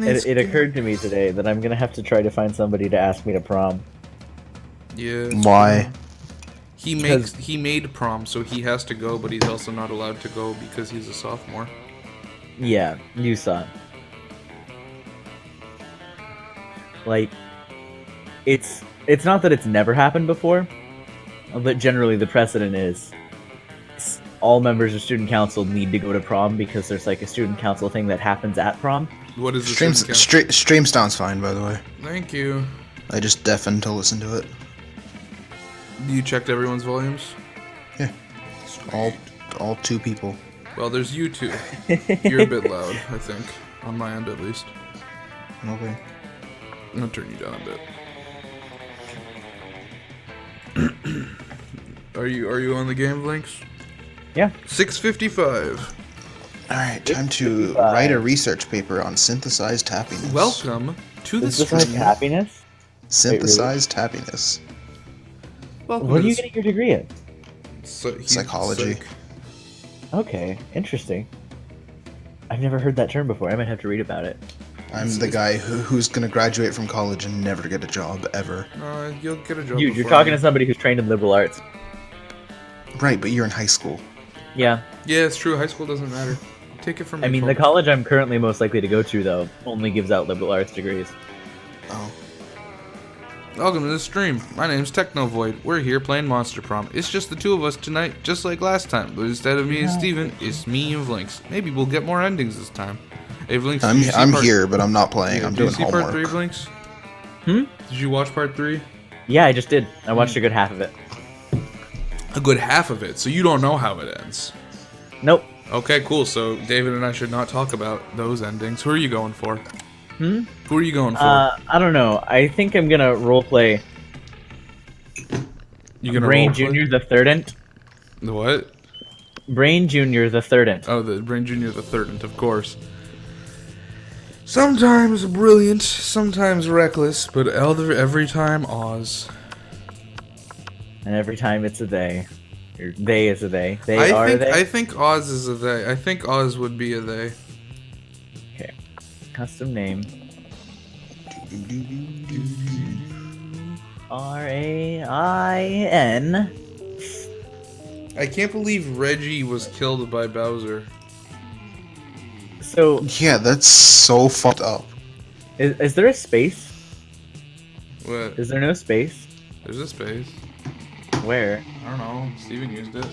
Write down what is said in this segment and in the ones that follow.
It occurred to me today that I'm gonna have to try to find somebody to ask me to prom. Yeah. Why? He made prom, so he has to go, but he's also not allowed to go because he's a sophomore. Yeah, you saw it. Like, it's not that it's never happened before, but generally the precedent is all members of student council need to go to prom because there's like a student council thing that happens at prom. What is the Stream sounds fine, by the way. Thank you. I just deafened to listen to it. You checked everyone's volumes? Yeah. All 2 people. Well, there's you two. You're a bit loud, I think. On my end, at least. Okay. I'm gonna turn you down a bit. Are you on the game, Blinks? Yeah. 6:55. Alright, time to write a research paper on synthesized happiness. Welcome to the Is this like stream. happiness? Synthesized happiness. Welcome What to are you the getting your degree in? Psychology. psych. Okay, interesting. I've never heard that term before. I might have to read about it. I'm the guy who's gonna graduate from college and never get a job, ever. You'll get a job. You're talking to somebody who's trained in liberal arts. Right, but you're in high school. Yeah. Yeah, it's true. High school doesn't matter. Take it from me. I mean, the folks. college I'm currently most likely to go to, though, only gives out liberal arts degrees. Oh. Welcome to the stream. My name's Techno Void. We're here playing Monster Prom. It's just the 2 of us tonight, just like last time. But instead of me and Steven, it's me and Blinks. Maybe we'll get more endings this time. Hey, Blinks, I'm here, but I'm not playing. I'm doing Did you see homework. part 3, Blinks? Hmm? Did you watch part 3? Yeah, I just did. I watched a good half of it. A good half of it, so you don't know how it ends. Nope. Okay, cool. So David and I should not talk about those endings. Who are you going for? Hmm? Who are you going for? I don't know. I think I'm gonna roleplay You gonna Brain roleplay? Junior the Thirdant. The what? Brain Junior the Thirdant. Oh, the Brain Junior the Thirdant, of course. Sometimes brilliant, sometimes reckless, but every time Oz. And every time it's a they. Or they is a they. They are they. I think Oz is a they. I think Oz would be a they. Okay. Custom name. RAIN. I can't believe Reggie was killed by Bowser. So, Yeah, that's so fucked up. is there a space? What? Is there no space? There's a space. Where? I don't know. Steven used it.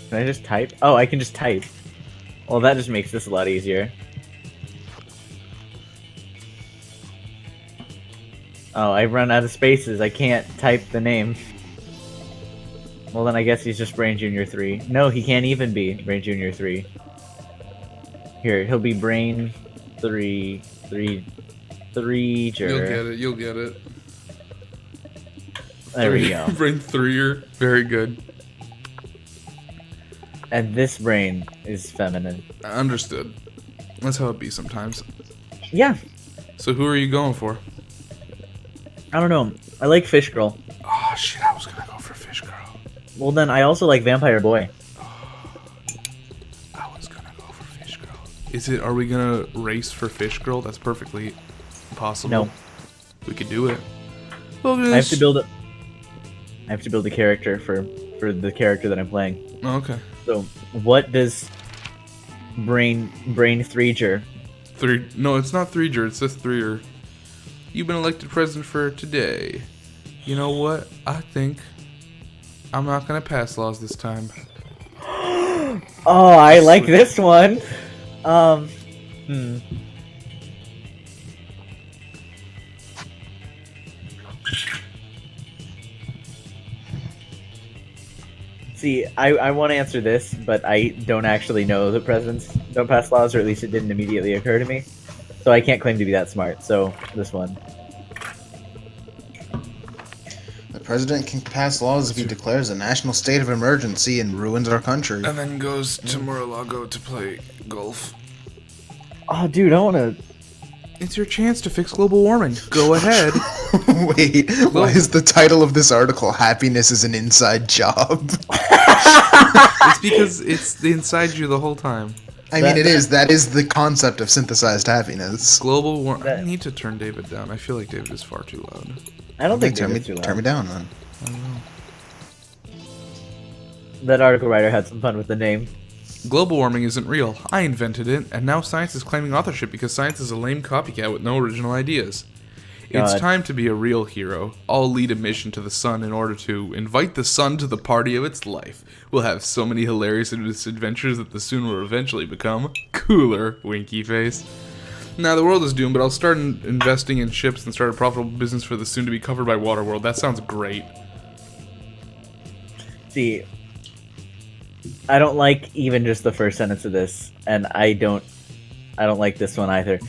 Can I just type? Oh, I can just type. Well, that just makes this a lot easier. Oh, I run out of spaces. I can't type the name. Well, then I guess he's just Brain Junior 3. No, he can't even be Brain Junior 3. Here, he'll be Brain 3... 3... You'll get it. There we go. Brain 3er. Very good. And this brain is feminine. Understood. That's how it be sometimes. Yeah, So who are you going for? I don't know. I like Fish Girl. Oh shit, I was gonna go for Fish Girl. Well, then I also like Vampire Boy. I was gonna go for Fish Girl. Are we gonna race for Fish Girl? That's perfectly possible. No. We could do it. Look at I have this. to build a... I have to build a character for the character that I'm playing. Oh, okay. So, what does Brain 3ger... No, it's not 3ger, it says 3er. You've been elected president for today. You know what? I think I'm not gonna pass laws this time. Oh, I like this one. Hmm. See, I want to answer this, but I don't actually know that presidents don't pass laws, or at least it didn't immediately occur to me. So I can't claim to be that smart, so this one. The president can pass laws if he declares a national state of emergency and ruins our country. And then goes to Mar-a-Lago to play golf. Oh, dude, I want to... It's your chance to fix global warming. Go ahead. Wait, why is the title of this article "Happiness is an Inside Job"? It's because it's inside you the whole time. I mean, that is the concept of synthesized happiness. Global warming. I need to turn David down. I feel like David is far too loud. I don't think turn me too loud. turn me down, man. I don't know. That article writer had some fun with the name. Global warming isn't real. I invented it, and now science is claiming authorship because science is a lame copycat with no original ideas. It's time to be a real hero. I'll lead a mission to the sun in order to invite the sun to the party of its life. We'll have so many hilarious adventures that the sun will eventually become cooler, winky face. Now, the world is doomed, but I'll start investing in ships and start a profitable business for the soon to be covered by Waterworld. That sounds great. See, I don't like even just the first sentence of this, and I don't like this one either.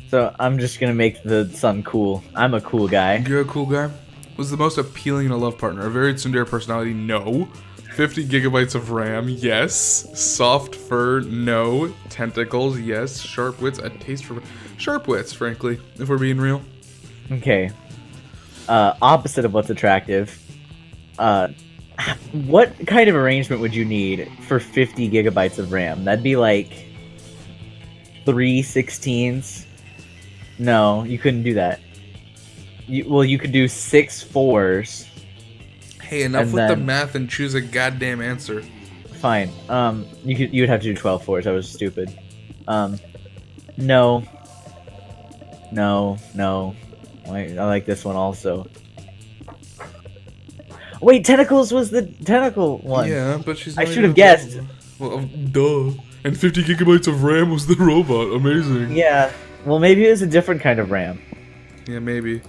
So I'm just gonna make the sun cool. I'm a cool guy. You're a cool guy. Was the most appealing in a love partner? A very tsundere personality? No. 50 gigabytes of RAM? Yes. Soft fur? No. Tentacles? Yes. Sharp wits? A taste for sharp wits, frankly, if we're being real. Okay. Opposite of what's attractive. What kind of arrangement would you need for 50 gigabytes of RAM? That'd be like 3 16s. No, you couldn't do that. You could do 6 4s. Hey, enough with the math and choose a goddamn answer. Fine. You'd have to do 12 4s. That was stupid. No. I like this one also. Wait, tentacles was the tentacle one. Yeah, but she's. I should have guessed. Well, duh. And 50 gigabytes of RAM was the robot. Amazing. Yeah. Well, maybe it was a different kind of RAM. Yeah, maybe.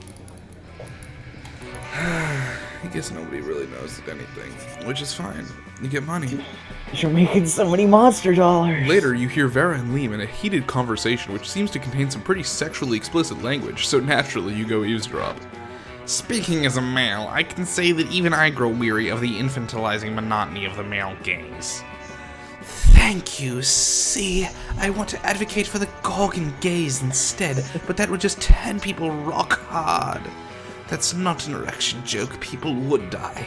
I guess nobody really knows anything, which is fine. You get money. You're making so many monster dollars. Later, you hear Vera and Liam in a heated conversation which seems to contain some pretty sexually explicit language, so naturally you go eavesdrop. Speaking as a male, I can say that even I grow weary of the infantilizing monotony of the male gaze. Thank you. See, I want to advocate for the Gorgon gaze instead, but that would just turn people rock hard. That's not an erection joke. People would die.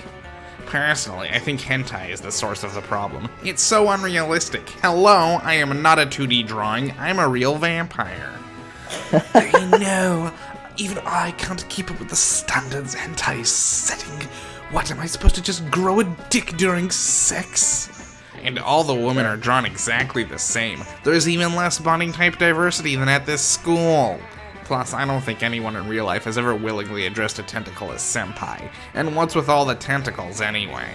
Personally, I think hentai is the source of the problem. It's so unrealistic. Hello, I am not a 2D drawing. I'm a real vampire. I know. Even I can't keep up with the standards hentai is setting. What, am I supposed to just grow a dick during sex? And all the women are drawn exactly the same. There's even less bonding type diversity than at this school. Plus, I don't think anyone in real life has ever willingly addressed a tentacle as senpai. And what's with all the tentacles anyway?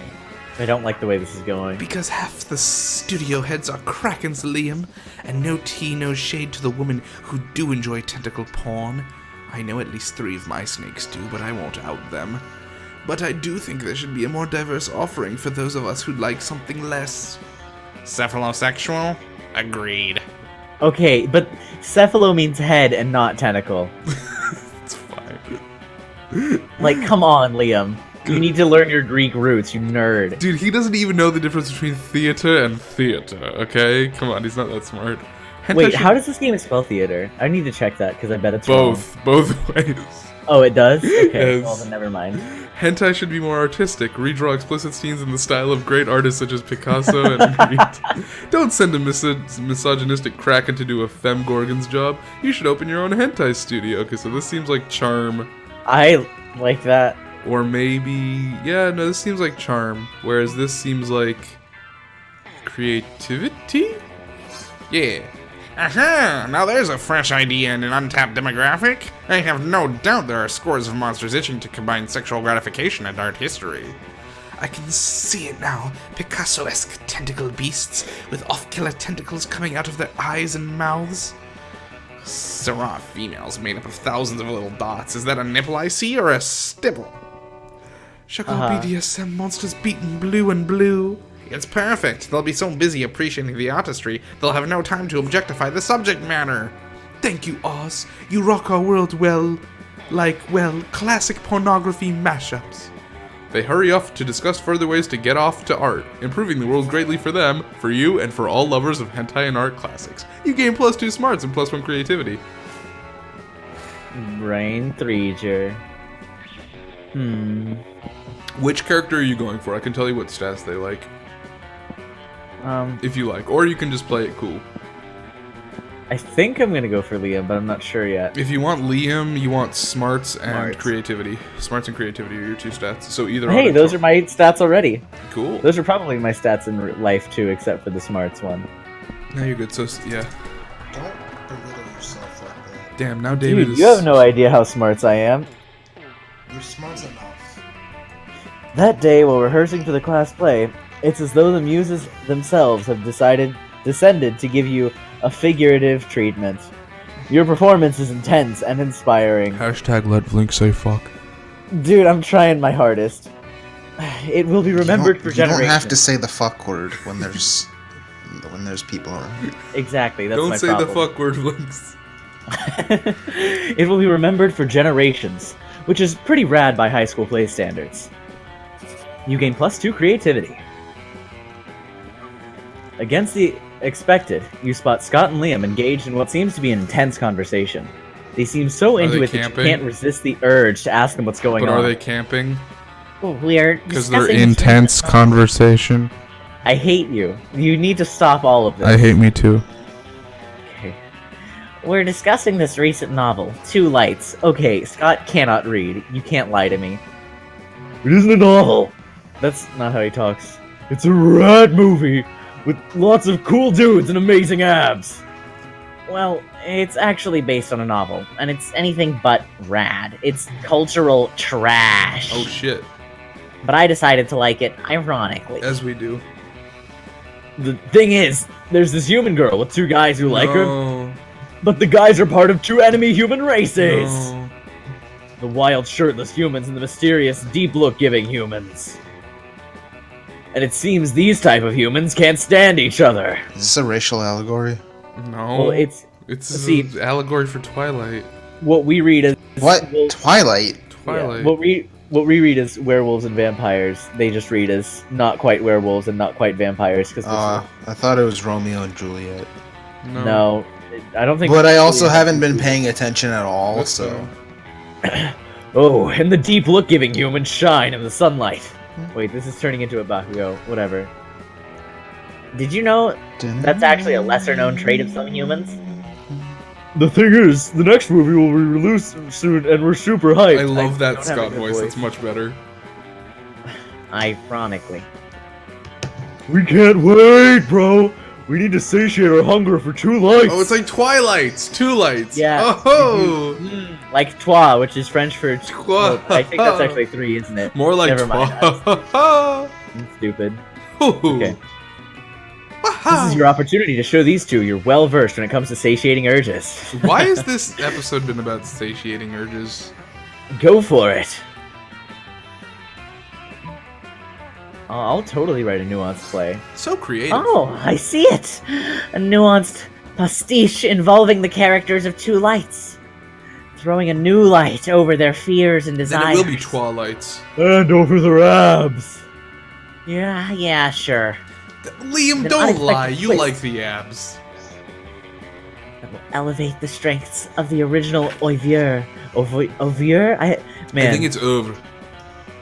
I don't like the way this is going. Because half the studio heads are krakens, Liam. And no tea, no shade to the women who do enjoy tentacle porn. I know at least 3 of my snakes do, but I won't out them. But I do think there should be a more diverse offering for those of us who'd like something less cephalosexual? Agreed. Okay, but cephalo means head and not tentacle. It's fine. Like, come on, Liam. You need to learn your Greek roots, you nerd. Dude, he doesn't even know the difference between theater and theater, okay? Come on, he's not that smart. Wait, how does this game spell theater? I need to check that, because I bet it's both ways. Oh, it does? Okay, Yes. well then never mind. Hentai should be more artistic. Redraw explicit scenes in the style of great artists such as Picasso and Magritte. Don't send a misogynistic kraken to do a femme-gorgon's job. You should open your own hentai studio, because so this seems like charm. I like that. Or maybe... Yeah, no, this seems like charm. Whereas this seems like... creativity? Yeah. Aha! Now there's a fresh idea and an untapped demographic. I have no doubt there are scores of monsters itching to combine sexual gratification and art history. I can see it now. Picasso-esque tentacle beasts with off-killer tentacles coming out of their eyes and mouths. Seraph females made up of thousands of little dots. Is that a nipple I see or a stipple? Shall BDSM monsters beaten blue and blue? It's perfect. They'll be so busy appreciating the artistry, they'll have no time to objectify the subject matter. Thank you, Oz. You rock our world well, classic pornography mashups. They hurry off to discuss further ways to get off to art, improving the world greatly for them, for you, and for all lovers of hentai and art classics. You gain +2 smarts and +1 creativity. Brain 3-ger. Which character are you going for? I can tell you what stats they like. If you like. Or you can just play it cool. I think I'm gonna go for Liam, but I'm not sure yet. If you want Liam, you want smarts and Smarts. creativity. Smarts and creativity are your 2 stats. So either Hey, those are my stats already. cool. Those are probably my stats in life too, except for the smarts one. Now you're good. So yeah. Don't belittle yourself like that. Damn. Now David Dude, is. you have no idea how smarts I am. You're smart enough. That day, while rehearsing for the class play, it's as though the muses themselves have descended to give you a figurative treatment. Your performance is intense and inspiring. Hashtag let Vlink say fuck. Dude, I'm trying my hardest. It will be remembered for You don't generations. have to say the fuck word when there's people around. Exactly, that's Don't my say problem. the fuck word, Vlinks. It will be remembered for generations, which is pretty rad by high school play standards. You gain +2 creativity. Against the expected, you spot Scott and Liam engaged in what seems to be an intense conversation. They seem so into they it that you camping? can't resist the urge to ask them what's going But on. are they camping? We're Because they're discussing- intense conversation. I hate you. You need to stop all of this. I hate me too. Okay. We're discussing this recent novel, Two Lights. Okay, Scott cannot read. You can't lie to me. It isn't a novel. That's not how he talks. It's a rad movie with lots of cool dudes and amazing abs. Well, it's actually based on a novel, and it's anything but rad. It's cultural trash. Oh shit. But I decided to like it ironically. As we do. The thing is, there's this human girl with 2 guys who like her, No. but the guys are part of 2 enemy human races. No. The wild shirtless humans and the mysterious deep look giving humans. And it seems these type of humans can't stand each other. Is this a racial allegory? No. Well, it's see- an allegory for Twilight. what we read as What? well, Twilight? Twilight. yeah, what we read as werewolves and vampires. They just read as not quite werewolves and not quite vampires because I thought it was Romeo and Juliet. no, I don't think. But I also haven't been paying attention at all, That's so... fair. Oh, and the deep look giving humans shine in the sunlight. Wait, this is turning into a Bakugo. Whatever. Did you know that's actually a lesser known trait of some humans? The thing is, the next movie will be released soon, and we're super hyped. I love that don't have a Scott good voice. That's much better. Ironically. We can't wait, bro! We need to satiate our hunger for 2 lights! Oh, it's like Twilight's. 2 lights. Yeah. Oh. Like trois, which is French for... Trois. Well, I think that's actually 3, isn't it? More like Never mind. twa. I'm stupid. Ooh. Okay. This is your opportunity to show these 2 you're well-versed when it comes to satiating urges. Why has this episode been about satiating urges? Go for it! I'll totally write a nuanced play. So creative. Oh, I see it! A nuanced pastiche involving the characters of 2 lights. Throwing a new light over their fears and Then desires. it will be Twilights. And over their abs! Yeah, sure. Liam, An don't unexpected lie. You twist. like the abs. That will elevate the strengths of the original oeuvre. Oeuvre? Man. I think it's oeuvre.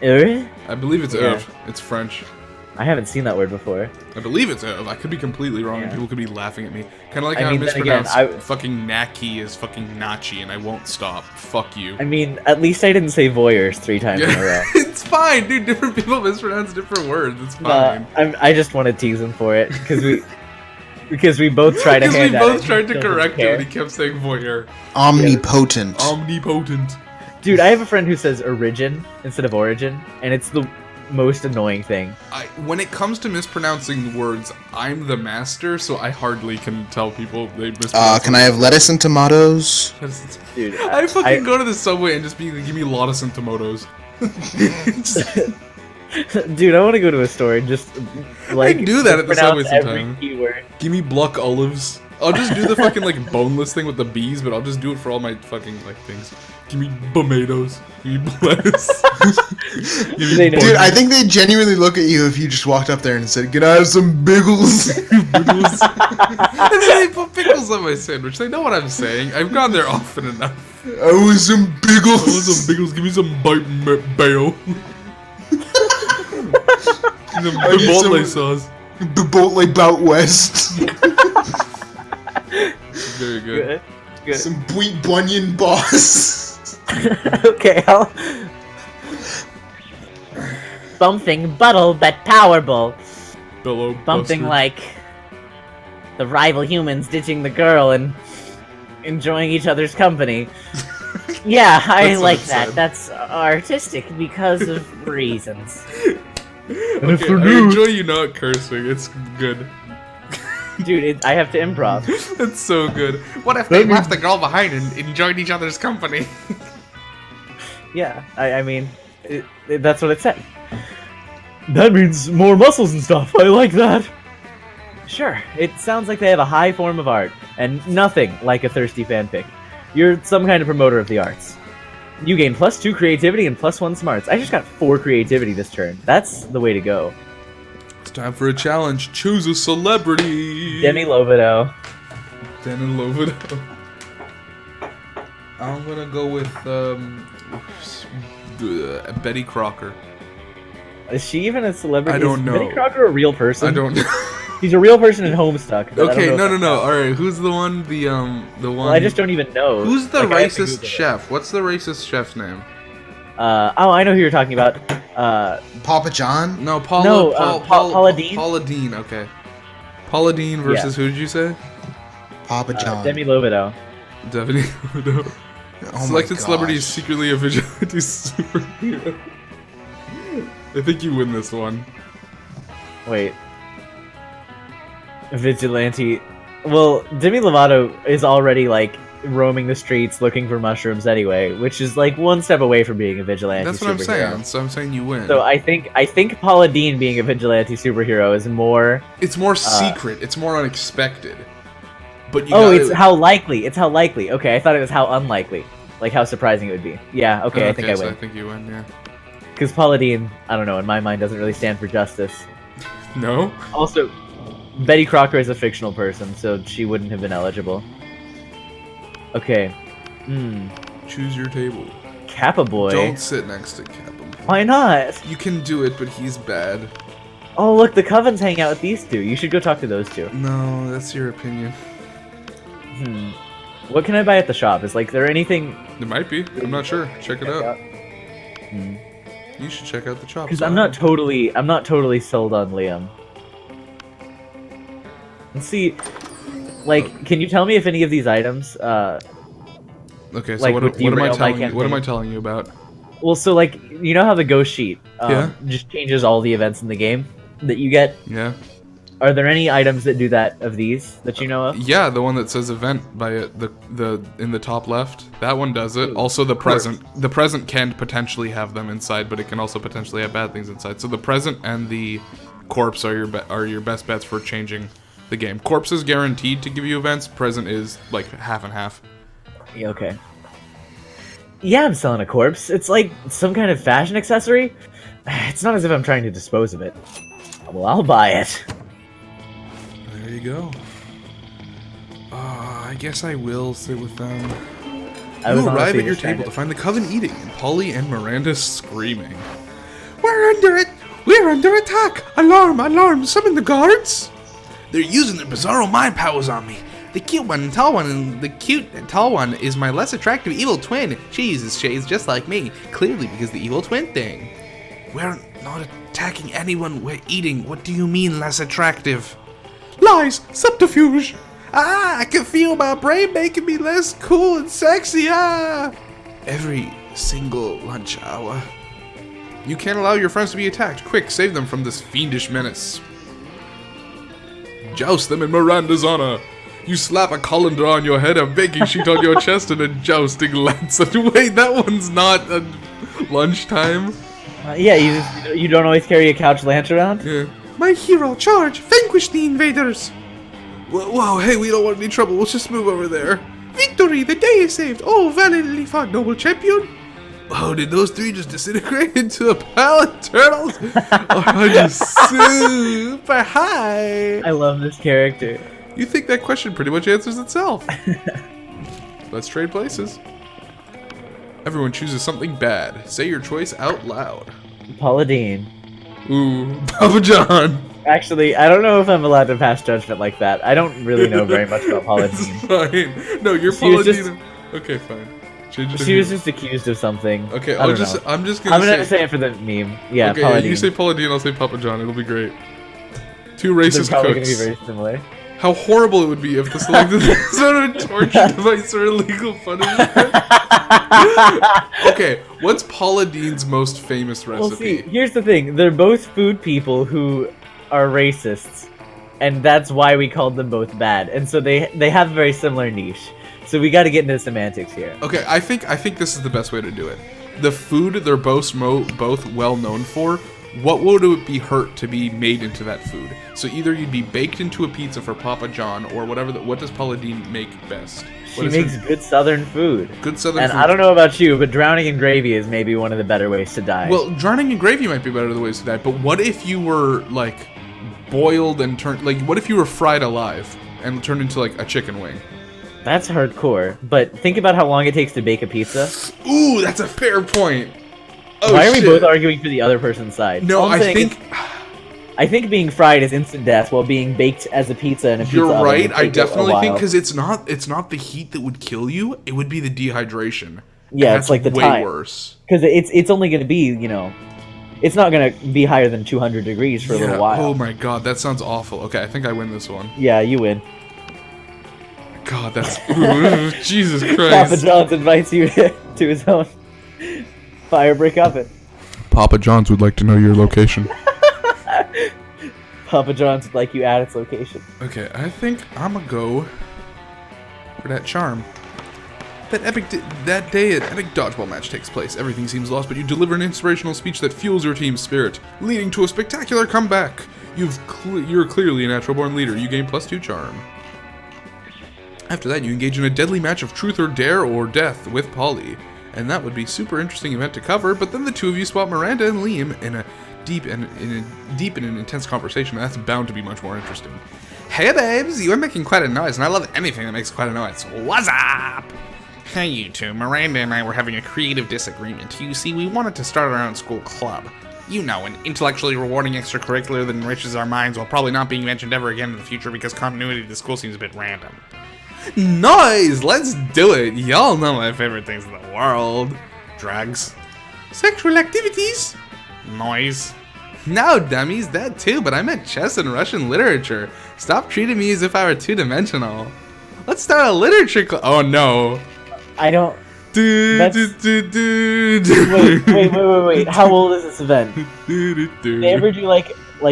Oeuvre? I believe it's Yeah. oeuvre. It's French. I haven't seen that word before. I believe it's oeuvre. I could be completely wrong, and Yeah. people could be laughing at me. Kind of like I how I mean, then again, mispronounce fucking Naki as fucking Nachi, and I won't stop. Fuck you. I mean, at least I didn't say voyeurs 3 times in a row. It's fine, dude. Different people mispronounce different words. It's fine. I just want to tease him for it because we both tried to Because we hand at it. both tried to He doesn't correct him, care. and he kept saying voyeur. Omnipotent. Omnipotent. Dude, I have a friend who says origin instead of origin, and it's the most annoying thing. When it comes to mispronouncing words, I'm the master, so I hardly can tell people they mispronounce. Can I have lettuce and tomatoes? Dude, I fucking go to the subway and just be like, give me lettuce and tomatoes. Dude, I want to go to a store and just like do that at the subway pronounce sometime. every keyword. Give me block olives. I'll just do the fucking like boneless thing with the bees, but I'll just do it for all my fucking like things. Give me tomatoes. Give me lettuce. Give me They know. Dude, I think they genuinely look at you if you just walked up there and said, "Can I have some biggles?" pickles. And then they put pickles on my sandwich. They know what I'm saying. I've gone there often enough. I want some I want biggles. some pickles. Give me some bite mayo. Some I need Chipotle some- sauce. Boat like Bout West. Very good. Good. Some Bweet Bunyan boss. Okay, something buttle but powerful. Billow Something Buster. like the rival humans ditching the girl and enjoying each other's company. Yeah, I That's what like it that. said. That's artistic because of reasons. Okay, I enjoy you not cursing. It's good. Dude, I have to improv. It's so good. What if they left the girl behind and enjoyed each other's company? Yeah, I mean, that's what it said. That means more muscles and stuff. I like that. Sure, it sounds like they have a high form of art, and nothing like a thirsty fanfic. You're some kind of promoter of the arts. You gain +2 creativity and +1 smarts. I just got 4 creativity this turn. That's the way to go. It's time for a challenge. Choose a celebrity. Demi Lovato. Demi Lovato. I'm gonna go with Betty Crocker. Is she even a celebrity? I don't Is know. Betty Crocker a real person? I don't know. She's a real person in Homestuck. but I don't Okay, know if no. that's- All right, who's the one? The one. Well, I just don't even know. Who's the Like, I have to racist Google it. chef? What's the racist chef's name? Oh, I know who you're talking about. Papa John? No, Paula. No, Paula Deen? Paula Deen. Okay. Paula Deen versus who did you say? Papa John. Demi Lovato. Demi Lovato. Oh Selected my celebrity is gosh. secretly a vigilante superhero. I think you win this one. Wait. Vigilante. Well, Demi Lovato is already, like, roaming the streets looking for mushrooms anyway, which is, like, one step away from being a vigilante That's what I'm superhero. saying. So I'm saying you win. So I think Paula Deen being a vigilante superhero is more... It's more secret. It's more unexpected. But you Oh, gotta... it's how likely. It's how likely. Okay, I thought it was how unlikely. Like, how surprising it would be. Yeah, okay, I think I so I win. think you win, yeah. Because Paula Deen, I don't know, in my mind, doesn't really stand for justice. No? Also, Betty Crocker is a fictional person, so she wouldn't have been eligible. Okay. Choose your table. Kappa Boy. Don't sit next to Kappa. Why not? You can do it, but he's bad. Oh, look, the Covens hang out with these two. You should go talk to those two. No, that's your opinion. What can I buy at the shop? Is, like, there anything... It might be. I'm not sure. Check it out. Hmm. You should check out the shop. Because I'm not totally sold on Liam. Let's see... Like, can you tell me if any of these items, Okay, so like, what would am I derail my telling you? What am I campaign? telling you about? Well, so, like, you know how the ghost sheet Yeah. just changes all the events in the game that you get? Yeah. Are there any items that do that of these that you know of? Yeah, the one that says event by it, the in the top left. That one does it. Also the present. The present can potentially have them inside, but it can also potentially have bad things inside. So the present and the corpse are your best bets for changing the game. Corpse is guaranteed to give you events. Present is like half and half. Yeah, okay. Yeah, I'm selling a corpse. It's like some kind of fashion accessory. It's not as if I'm trying to dispose of it. Well, I'll buy it. There you go. I guess I will sit with them. You arrive at your table to find the coven eating and Polly and Miranda screaming. We're under attack! Alarm! Alarm! Summon the guards! They're using their bizarro mind powers on me. The cute and tall one is my less attractive evil twin. She uses shades just like me, clearly because the evil twin thing. We're not attacking anyone, we're eating. What do you mean less attractive? Lies! Subterfuge! I can feel my brain making me less cool and sexy, Every single lunch hour. You can't allow your friends to be attacked. Quick, save them from this fiendish menace. Joust them in Miranda's honor. You slap a colander on your head, a baking sheet on your chest, and a jousting lance. Wait, that one's not a lunchtime? Yeah, you don't always carry a couch lamp around? Yeah. My hero, charge! Vanquish the invaders! Whoa, hey, we don't want any trouble. We'll just move over there. Victory! The day is saved! Oh, valiantly fought, noble champion! Oh, did those three just disintegrate into a pile of turtles? Oh, I'm just super high! I love this character. You think that question pretty much answers itself. Let's trade places. Everyone chooses something bad. Say your choice out loud. Paula Deen. Ooh, Papa John. Actually, I don't know if I'm allowed to pass judgment like that. I don't really know very much about Paula It's Deen. fine. No, you're She was Paladino. Okay, fine. Change it to She was who? just accused of something. Okay, I don't know. I'm just I'm gonna gonna say it for the meme. Yeah, okay, Paula yeah, Deen. you say Paula Deen, I'll say Papa John. It'll be great. Two They're racist probably cooks. gonna be very similar. How horrible it would be if the selected sort of torture device or illegal punishment. Okay, what's Paula Deen's most famous Well, see, recipe? here's the thing. They're both food people who are racists, and that's why we called them both bad. And so they have a very similar niche. So we got to get into semantics here. Okay, I think this is the best way to do it. The food they're both well known for. What would it be hurt to be made into that food? So either you'd be baked into a pizza for Papa John, or whatever. What does Paula Deen make best? She makes good Southern food. Good Southern And food. I don't know about you, but drowning in gravy is maybe one of the better ways to die. Well, drowning in gravy might be better the ways to die. But what if you were like boiled and turned like? What if you were fried alive and turned into like a chicken wing? That's hardcore. But think about how long it takes to bake a pizza. Ooh, that's a fair point. Oh, Why are we shit. both arguing for the other person's side? No, All I'm I saying think is, I think being fried is instant death, while being baked as a pizza in a pizza you're oven right. would I take definitely a think while. because it's not the heat that would kill you. It would be the dehydration. Yeah, And it's like the way time. worse. Because it's only going to be, it's not going to be higher than 200 degrees for a little while. Oh my god, that sounds awful. Okay, I think I win this one. Yeah, you win. God, that's ooh, Jesus Papa Christ. John's invites you to his own fire brick oven. Papa John's would like to know your location. Papa John's would like you at its location. Okay, I think I'm gonna go for that charm. That day, an epic dodgeball match takes place. Everything seems lost, but you deliver an inspirational speech that fuels your team's spirit, leading to a spectacular comeback. You're clearly a natural-born leader. You gain +2 charm. After that, you engage in a deadly match of truth or dare or death with Polly, and that would be a super interesting event to cover. But then the two of you spot Miranda and Liam in a deep and intense conversation. That's bound to be much more interesting. Hey, babes, you are making quite a noise, and I love anything that makes quite a noise. What's up? Hey, you two. Miranda and I were having a creative disagreement. You see, we wanted to start our own school club. You know, an intellectually rewarding extracurricular that enriches our minds while probably not being mentioned ever again in the future because continuity of the school seems a bit random. Nice! Let's do it! Y'all know my favorite things in the world. Drugs. Sexual activities. Noise. No, dummies, that too, but I meant chess and Russian literature. Stop treating me as if I were two-dimensional. Let's start a literature club. Oh no. I don't... That's... Wait. How old is this event? Did they ever do, like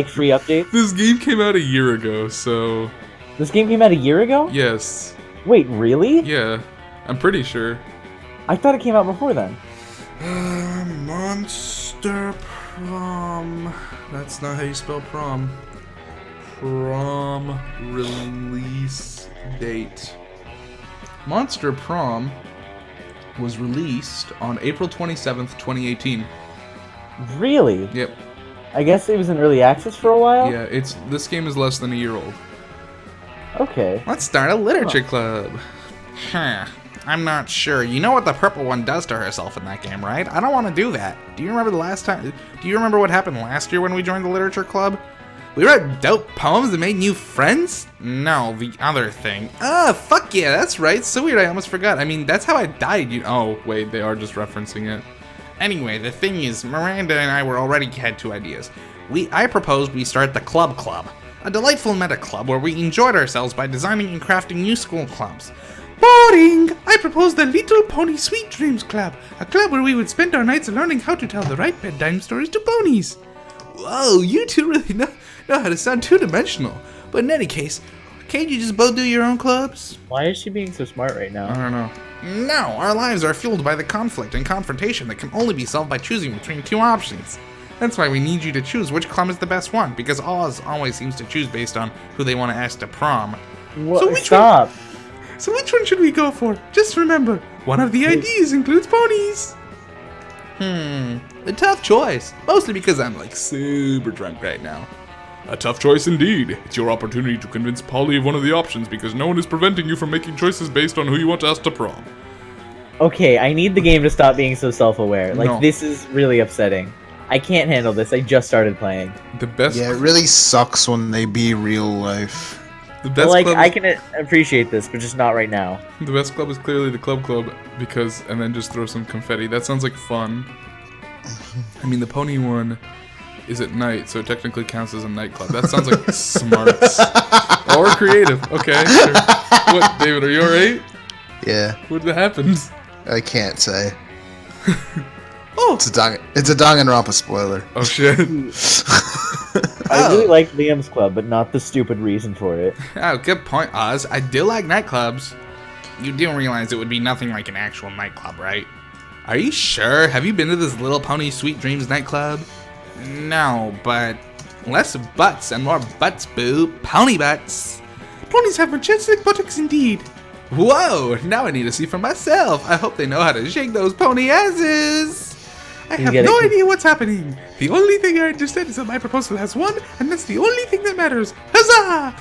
free updates? This game came out a year ago, so... This game came out a year ago? Yes. Wait, really? Yeah. I'm pretty sure. I thought it came out before then. Monster Prom. That's not how you spell prom. Prom release date. Monster Prom was released on April 27th, 2018. Really? Yep. I guess it was in early access for a while? Yeah, this game is less than a year old. Okay. Let's start a literature club. Huh. I'm not sure. You know what the purple one does to herself in that game, right? I don't want to do that. Do you remember what happened last year when we joined the literature club? We wrote dope poems that made new friends? No, the other thing. Fuck yeah, that's right. So weird, I almost forgot. I mean, that's how I died. Oh, wait, they are just referencing it. Anyway, the thing is, Miranda and I had two ideas. I proposed we start the Club, a delightful meta club where we enjoyed ourselves by designing and crafting new school clubs. Boring! I proposed the Little Pony Sweet Dreams Club, a club where we would spend our nights learning how to tell the right bedtime stories to ponies. Whoa, you two really know how to sound two-dimensional. But in any case, can't you just both do your own clubs? Why is she being so smart right now? I don't know. No, our lives are fueled by the conflict and confrontation that can only be solved by choosing between two options. That's why we need you to choose which club is the best one, because Oz always seems to choose based on who they want to ask to prom. What? Stop! So which one should we go for? Just remember, one of the IDs includes ponies. A tough choice. Mostly because I'm super drunk right now. A tough choice indeed. It's your opportunity to convince Polly of one of the options because no one is preventing you from making choices based on who you want to ask to prom. Okay, I need the game to stop being so self-aware. No. This is really upsetting. I can't handle this. I just started playing. The best. Yeah, it really sucks when they be real life. The But best like, club. I can appreciate this, but just not right now. The best club is clearly the club because, and then just throw some confetti. That sounds like fun. I mean, the pony one is at night, so it technically counts as a nightclub. That sounds like smarts. Or creative. Okay, sure. What, David, are you alright? Yeah, What happened? I can't say. Oh! It's a Danganronpa spoiler. Oh, shit. I really like Liam's club, but not the stupid reason for it. Oh, good point, Oz. I do like nightclubs. You do realize it would be nothing like an actual nightclub, right? Are you sure? Have you been to this Little Pony Sweet Dreams nightclub? No, but less butts and more butts, boo. Pony butts. Ponies have majestic buttocks indeed. Whoa, now I need to see for myself. I hope they know how to shake those pony asses. I have no idea what's happening. The only thing I understand is that my proposal has won, and that's the only thing that matters. Huzzah!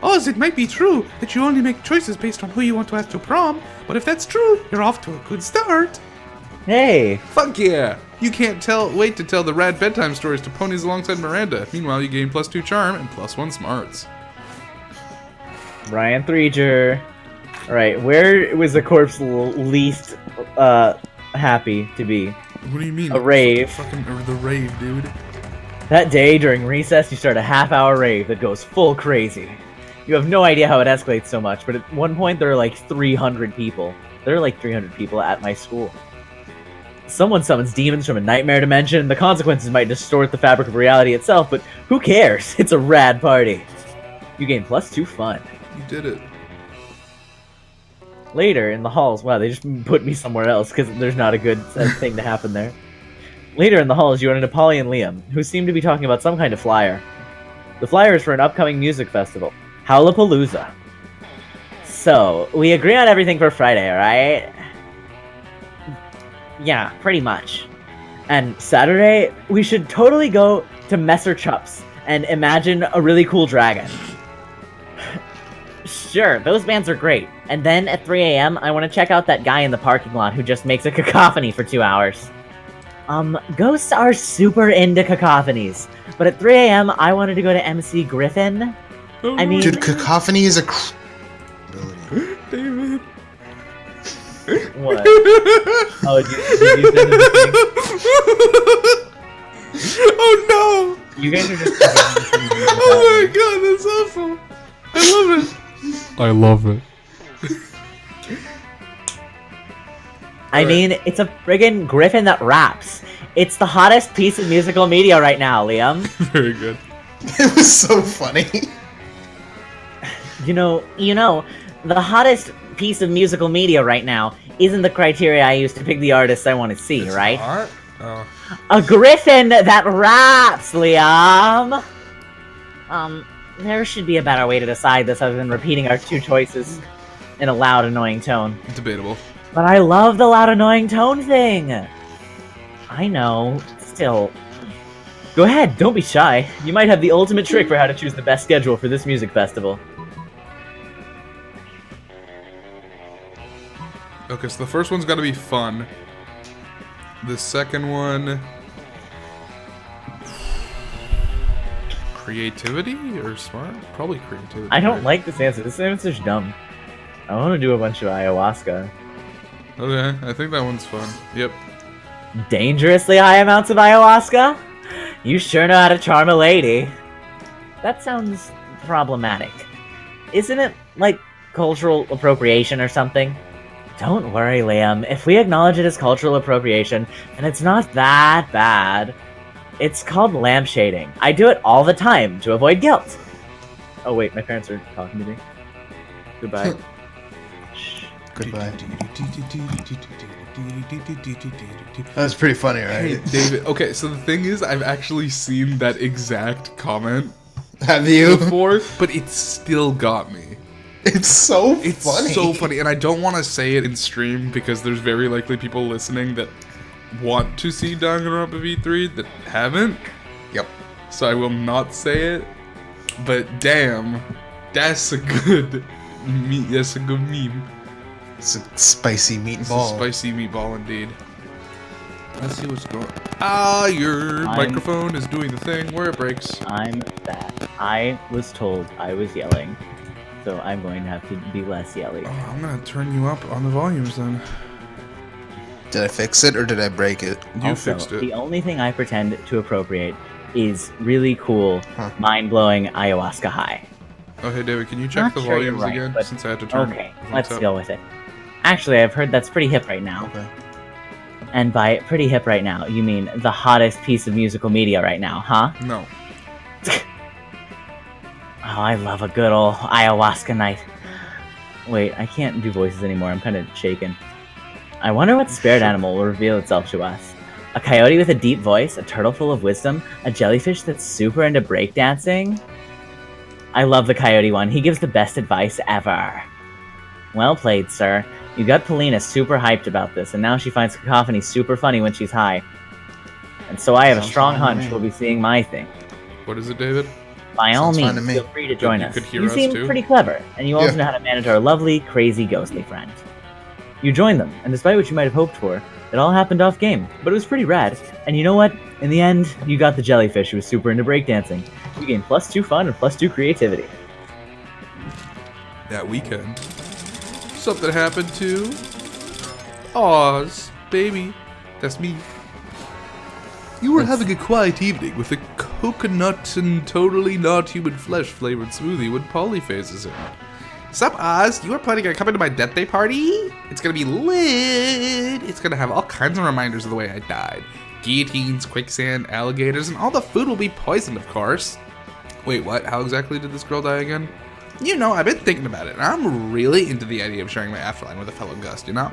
Oz, it might be true that you only make choices based on who you want to ask to prom, but if that's true, you're off to a good start. Hey, Fuck yeah! You can't wait to tell the rad bedtime stories to ponies alongside Miranda. Meanwhile, you gain +2 charm and +1 smarts. Ryan Threeger. Alright, where was the corpse least happy to be? What do you mean? A rave. Fucking the rave, dude. That day during recess, you start a half-hour rave that goes full crazy. You have no idea how it escalates so much, but at one point there are like 300 people. There are like 300 people at my school. Someone summons demons from a nightmare dimension. The consequences might distort the fabric of reality itself, but who cares? It's a rad party. You gain +2 fun. You did it. Later, in the halls, wow, they just put me somewhere else because there's not a good thing to happen there. Later in the halls, you run into Polly and Liam, who seem to be talking about some kind of flyer. The flyer is for an upcoming music festival, Howlapalooza. So, we agree on everything for Friday, alright? Yeah, pretty much. And Saturday, we should totally go to Messer Chups and imagine a really cool dragon. Sure, those bands are great. And then at 3 a.m., I want to check out that guy in the parking lot who just makes a cacophony for 2 hours. Ghosts are super into cacophonies. But at 3 a.m., I wanted to go to MC Griffin. Oh, I mean... Dude, cacophony is a David. What? Oh, did you send him the thing? Oh no! You guys are just... Oh my god, that's awful! I love it! I love it. I mean, it's a friggin' Griffin that raps. It's the hottest piece of musical media right now, Liam. Very good. It was so funny. You know, the hottest piece of musical media right now isn't the criteria I use to pick the artists I want to see, It's right? not? Oh. A Griffin that raps, Liam! There should be a better way to decide this other than repeating our two choices in a loud, annoying tone. Debatable. But I love the loud, annoying tone thing! I know, still. Go ahead, don't be shy. You might have the ultimate trick for how to choose the best schedule for this music festival. Okay, so the first one's gotta be fun. The second one... Creativity or smart? Probably creativity. I don't right? like this answer. This answer's dumb. I want to do a bunch of ayahuasca. Okay, I think that one's fun. Yep. Dangerously high amounts of ayahuasca? You sure know how to charm a lady. That sounds problematic. Isn't it, like, cultural appropriation or something? Don't worry, Liam. If we acknowledge it as cultural appropriation, then it's not that bad. It's called lampshading. I do it all the time to avoid guilt. Oh wait, my parents are talking to me. Goodbye. Shh. Goodbye. That's pretty funny, Hey, right? David. Okay, so the thing is, I've actually seen that exact comment Have you? before, but it still got me. It's so It's funny. so funny, and I don't want to say it in stream because there's very likely people listening that want to see Danganronpa V3 that haven't. Yep. So I will not say it. But damn, that's a good that's a good meme. It's a spicy It's a meatball. spicy meatball indeed. Let's see what's going on. Ah, your I'm- microphone is doing the thing where it breaks. I'm back. I was told I was yelling, so I'm going to have to be less yelly. Oh, I'm gonna turn you up on the volumes then. Did I fix it or did I break it? You Also, fixed it. the only thing I pretend to appropriate is really cool, mind-blowing ayahuasca high. Oh, hey David, can you check Not the sure you're volumes right, again? but- Since I had to turn. Okay, things let's up. go with it. Actually, I've heard that's pretty hip right now. Okay. And by pretty hip right now, you mean the hottest piece of musical media right now, huh? No. Oh, I love a good old ayahuasca night. Wait, I can't do voices anymore. I'm kind of shaken. I wonder what spirit animal will reveal itself to us. A coyote with a deep voice, a turtle full of wisdom, a jellyfish that's super into breakdancing? I love the coyote one. He gives the best advice ever. Well played, sir. You got Polina super hyped about this, and now she finds Cacophony super funny when she's high. And so I have a Sounds strong fine to hunch me. we'll be seeing my thing. What is it, David? By all Sounds fine means, to me. feel free to join you us. could hear You us seem too? pretty clever, and you also Yeah. know how to manage our lovely, crazy, ghostly friend. You joined them, and despite what you might have hoped for, it all happened off game, but it was pretty rad. And you know what? In the end, you got the jellyfish who was super into breakdancing. You gained +2 fun and +2 creativity. That weekend. Something happened to Oz, baby. That's me. You were having a quiet evening with a coconut and totally not human flesh flavored smoothie when Polly phases in. Sup, Oz? You are planning on coming to my death day party? It's gonna be lit. It's gonna have all kinds of reminders of the way I died. Guillotines, quicksand, alligators, and all the food will be poisoned, of course. Wait, what? How exactly did this girl die again? You know, I've been thinking about it, and I'm really into the idea of sharing my afterlife with a fellow ghost, you know?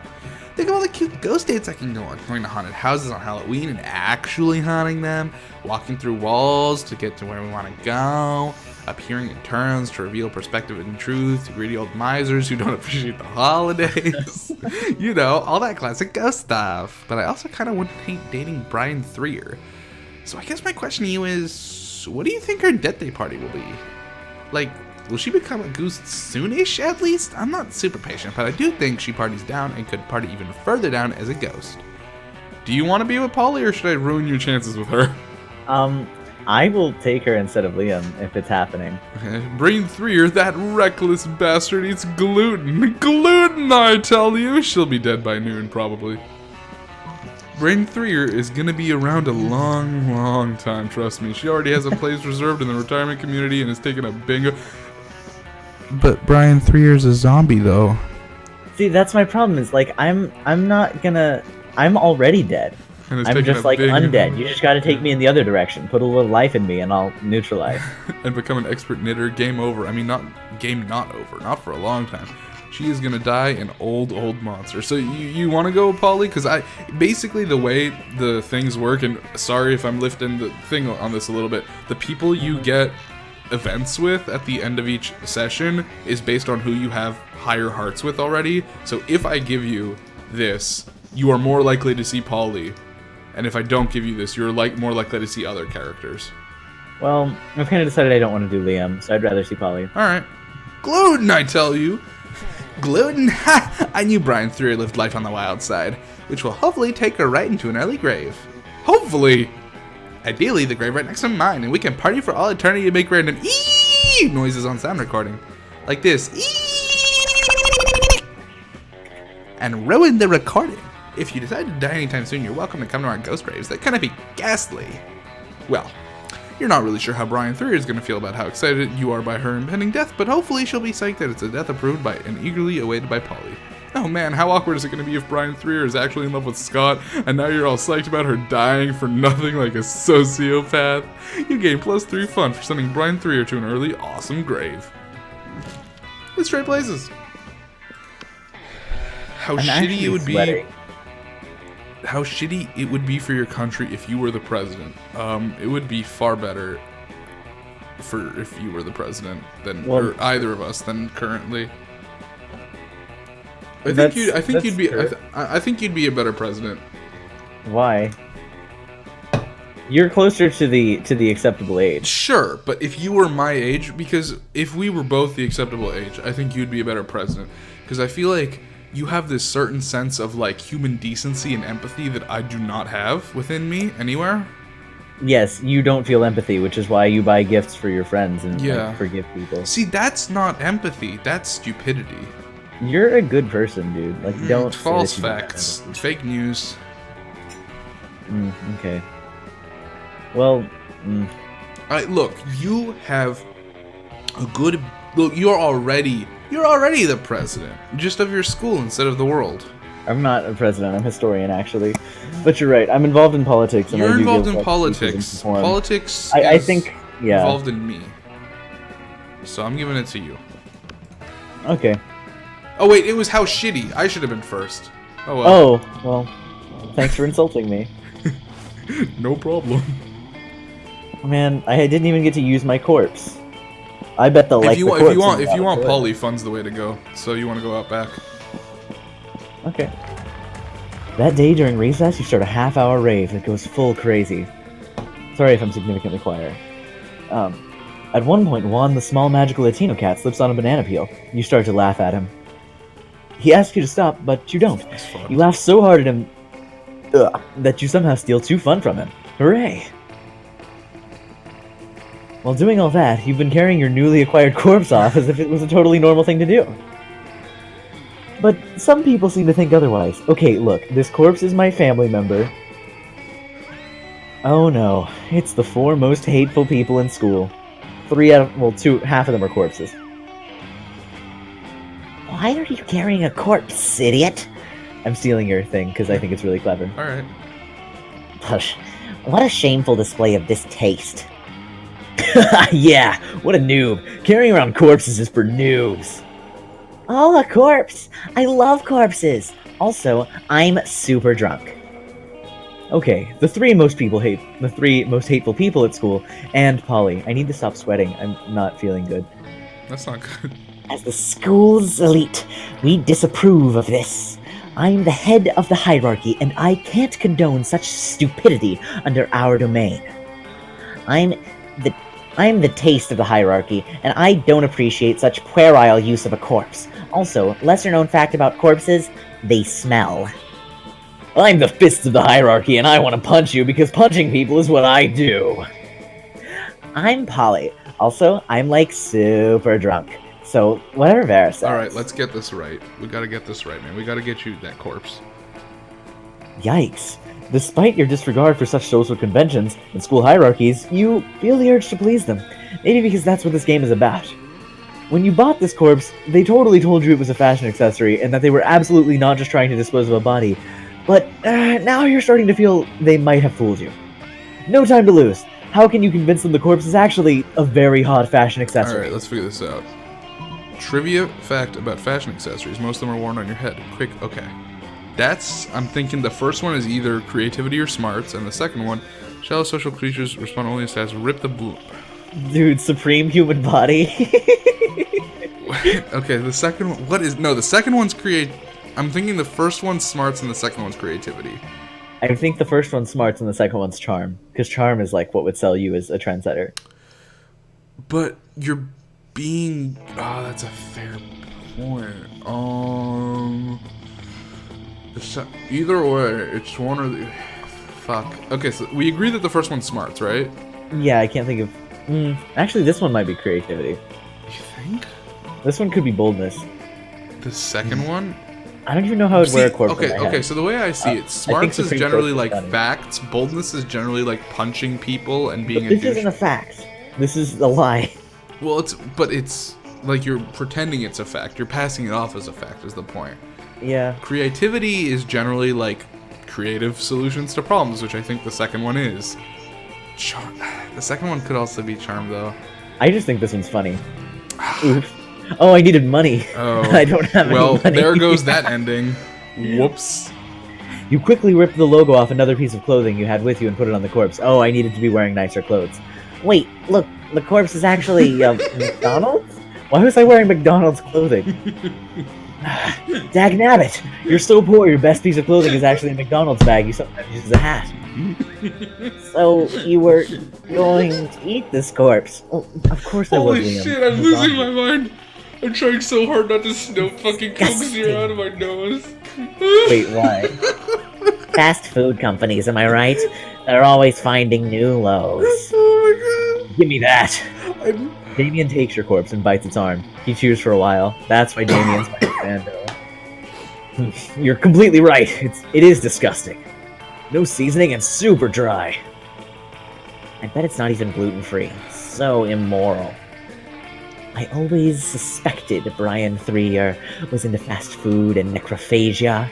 Think of all the cute ghost dates I can go on. Going to haunted houses on Halloween and actually haunting them. Walking through walls to get to where we want to go. Appearing in turns to reveal perspective and truth to greedy old misers who don't appreciate the holidays. You know, all that classic ghost stuff. But I also kind of wouldn't hate dating Brian Threer. So I guess my question to you is, what do you think her death day party will be? Like, will she become a ghost soonish at least? I'm not super patient, but I do think she parties down and could party even further down as a ghost. Do you want to be with Polly or should I ruin your chances with her? I will take her instead of Liam if it's happening. Brain 3, that reckless bastard eats gluten. Gluten, I tell you! She'll be dead by noon, probably. Brain 3 is gonna be around a long, long time, trust me. She already has a place reserved in the retirement community and is taking a bingo. But Brian 3 is a zombie, though. See, that's my problem. Is like I'm already dead. And is I'm taking just a like big- undead. You just got to take me in the other direction. Put a little life in me, and I'll neutralize. And become an expert knitter. Game over. I mean, not over. Not for a long time. She is gonna die an old monster. So you want to go, Polly? Because basically the way the things work, and sorry if I'm lifting the thing on this a little bit. The people you get events with at the end of each session is based on who you have higher hearts with already. So if I give you this, you are more likely to see Polly. And if I don't give you this, you're more likely to see other characters. Well, I've kind of decided I don't want to do Liam, so I'd rather see Polly. Alright. Gluten, I tell you! Gluten? Ha! I knew Brian 3 lived life on the wild side, which will hopefully take her right into an early grave. Hopefully! Ideally, the grave right next to mine, and we can party for all eternity and make random EE noises on sound recording. Like this. EE! And ruin the recording. If you decide to die anytime soon, you're welcome to come to our ghost graves. They're gonna be ghastly. Well, you're not really sure how Brian 3 is gonna feel about how excited you are by her impending death, but hopefully she'll be psyched that it's a death approved by and eagerly awaited by Polly. Oh man, how awkward is it gonna be if Brian 3 is actually in love with Scott, and now you're all psyched about her dying for nothing like a sociopath? You gain +3 fun for sending Brian 3 to an early, awesome grave. Let's trade places. How I'm shitty actually it would sweating. be. How shitty it would be for your country if you were the president. It would be far better for if you were the president than or either of us than currently. I think you'd be. I think you'd be a better president. Why? You're closer to the acceptable age. Sure, but if you were my age, because if we were both the acceptable age, I think you'd be a better president. Because I feel like you have this certain sense of like human decency and empathy that I do not have within me anywhere. Yes, you don't feel empathy, which is why you buy gifts for your friends and Yeah. like, forgive people. See, that's not empathy. That's stupidity. You're a good person, dude. Like, don't say False that you don't have facts. empathy. Fake news. Okay. Well, Look, you have a good. Look, you're already the president, just of your school instead of the world. I'm not a president. I'm a historian, actually. But you're right. I'm involved in politics. And You're I do involved give, in like, politics. speeches and perform. Politics. I is think, yeah. Involved in me. So I'm giving it to you. Okay. Oh wait, it was how shitty. I should have been first. Oh well. Oh, well, thanks for insulting me. No problem. Man, I didn't even get to use my corpse. I bet they'll like If you the want, corpse. if you want and poly funds, the way to go. So you want to go out back. Okay. That day during recess, you start a half-hour rave that goes full crazy. Sorry if I'm significantly quiet. At one point, Juan, the small magical Latino cat, slips on a banana peel. You start to laugh at him. He asks you to stop, but you don't. You laugh so hard at him that you somehow steal 2 fun from him. Hooray! While doing all that, you've been carrying your newly acquired corpse off as if it was a totally normal thing to do. But some people seem to think otherwise. Okay, look, this corpse is my family member. Oh no, it's the 4 most hateful people in school. 3 out of, well, 2, half of them are corpses. Why are you carrying a corpse, idiot? I'm stealing your thing, because I think it's really clever. Alright. Push. What a shameful display of distaste. Yeah, what a noob. Carrying around corpses is for noobs. Oh, a corpse! I love corpses! Also, I'm super drunk. Okay, the 3 most hateful people at school, and Polly. I need to stop sweating. I'm not feeling good. That's not good. As the school's elite, we disapprove of this. I'm the head of the hierarchy, and I can't condone such stupidity under our domain. I'm the taste of the hierarchy, and I don't appreciate such puerile use of a corpse. Also, lesser-known fact about corpses, they smell. I'm the fist of the hierarchy, and I want to punch you because punching people is what I do. I'm Polly. Also, I'm, like, super drunk. So, whatever Vera says. Alright, let's get this right. We gotta get this right, man. We gotta get you that corpse. Yikes. Despite your disregard for such social conventions and school hierarchies, you feel the urge to please them. Maybe because that's what this game is about. When you bought this corpse, they totally told you it was a fashion accessory and that they were absolutely not just trying to dispose of a body. But now you're starting to feel they might have fooled you. No time to lose. How can you convince them the corpse is actually a very hot fashion accessory? Alright, let's figure this out. Trivia fact about fashion accessories. Most of them are worn on your head. Quick, okay. I'm thinking the first one is either creativity or smarts, and the second one, shallow social creatures respond only as rip the bloop. Dude, supreme human body. Okay, the second one, the second one's I'm thinking the first one's smarts and the second one's creativity. I think the first one's smarts and the second one's charm. Because charm is like what would sell you as a trendsetter. But you're being... Oh, that's a fair point. Either way, it's one or the... Fuck. Okay, so we agree that the first one's smarts, right? Yeah, I can't think of... actually, this one might be creativity. You think? This one could be boldness. The second one? I don't even know how I'd wear a corpse on my head. Okay, so the way I see it, smarts is Supreme generally Court is like funny. facts, boldness is generally like punching people and being But a this douche. isn't a fact. This is a lie. Well, it's like you're pretending it's a fact. You're passing it off as a fact is the point. Yeah. Creativity is generally like creative solutions to problems, which I think the second one is. The second one could also be charm, though. I just think this one's funny. Oof. Oh, I needed money. Oh, I don't have any well, money. there goes that ending. Whoops. You quickly ripped the logo off another piece of clothing you had with you and put it on the corpse. Oh, I needed to be wearing nicer clothes. Wait, look, the corpse is actually, McDonald's? Why was I wearing McDonald's clothing? Dagnabbit! You're so poor, your best piece of clothing is actually a McDonald's bag you sometimes use as a hat. So, you were going to eat this corpse? Well, of course I was. Holy Liam. shit, I'm losing my mind. I'm trying so hard not to snow fucking Coke Zero out of my nose. Wait, why? Fast food companies, am I right? They're always finding new lows. Oh my god. Give me that. I'm... Damien takes your corpse and bites its arm. He chews for a while. That's why Damien's my Fando. You're completely right. It is disgusting. No seasoning and super dry. I bet it's not even gluten-free. So immoral. I always suspected Brian 3 was into fast food and necrophagia.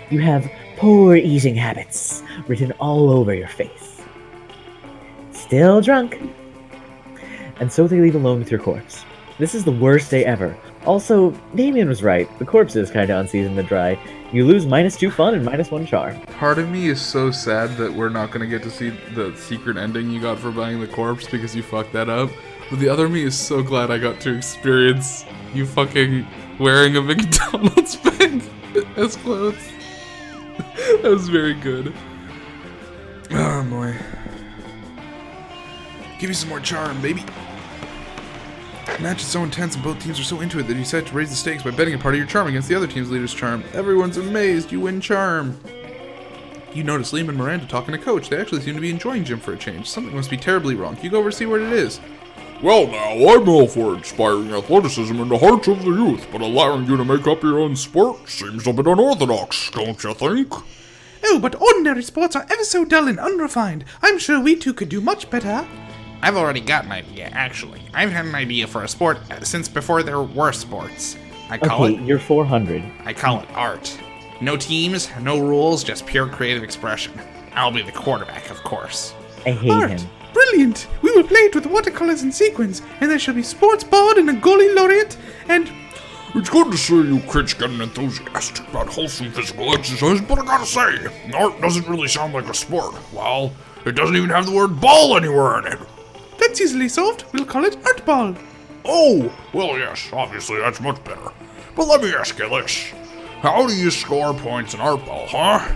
You have poor eating habits written all over your face. Still drunk. And so they leave alone with your corpse. This is the worst day ever. Also, Damien was right. The corpse is kinda unseasoned and dry. You lose -2 fun and -1 charm. Part of me is so sad that we're not gonna get to see the secret ending you got for buying the corpse because you fucked that up. But the other me is so glad I got to experience you fucking wearing a McDonald's bag as clothes. That was very good. Oh boy. Give me some more charm, baby. The match is so intense and both teams are so into it that you decided to raise the stakes by betting a part of your charm against the other team's leader's charm. Everyone's amazed, you win charm. You notice Liam and Miranda talking to Coach. They actually seem to be enjoying gym for a change. Something must be terribly wrong. You go over to see what it is. Well now, I'm all for inspiring athleticism in the hearts of the youth, but allowing you to make up your own sport seems a bit unorthodox, don't you think? Oh, but ordinary sports are ever so dull and unrefined. I'm sure we two could do much better. I've already got an idea, actually. I've had an idea for a sport since before there were sports. I call You're 400. I call it art. No teams, no rules, just pure creative expression. I'll be the quarterback, of course. I hate Art! him. Brilliant! We will play it with watercolors and sequins, and there shall be sports board and a goalie laureate, and... It's good to see you kids getting enthusiastic about wholesome physical exercise, but I gotta say, art doesn't really sound like a sport. Well, it doesn't even have the word ball anywhere in it. That's easily solved. We'll call it art ball. Oh, well yes, obviously that's much better. But let me ask you this. How do you score points in art ball, huh?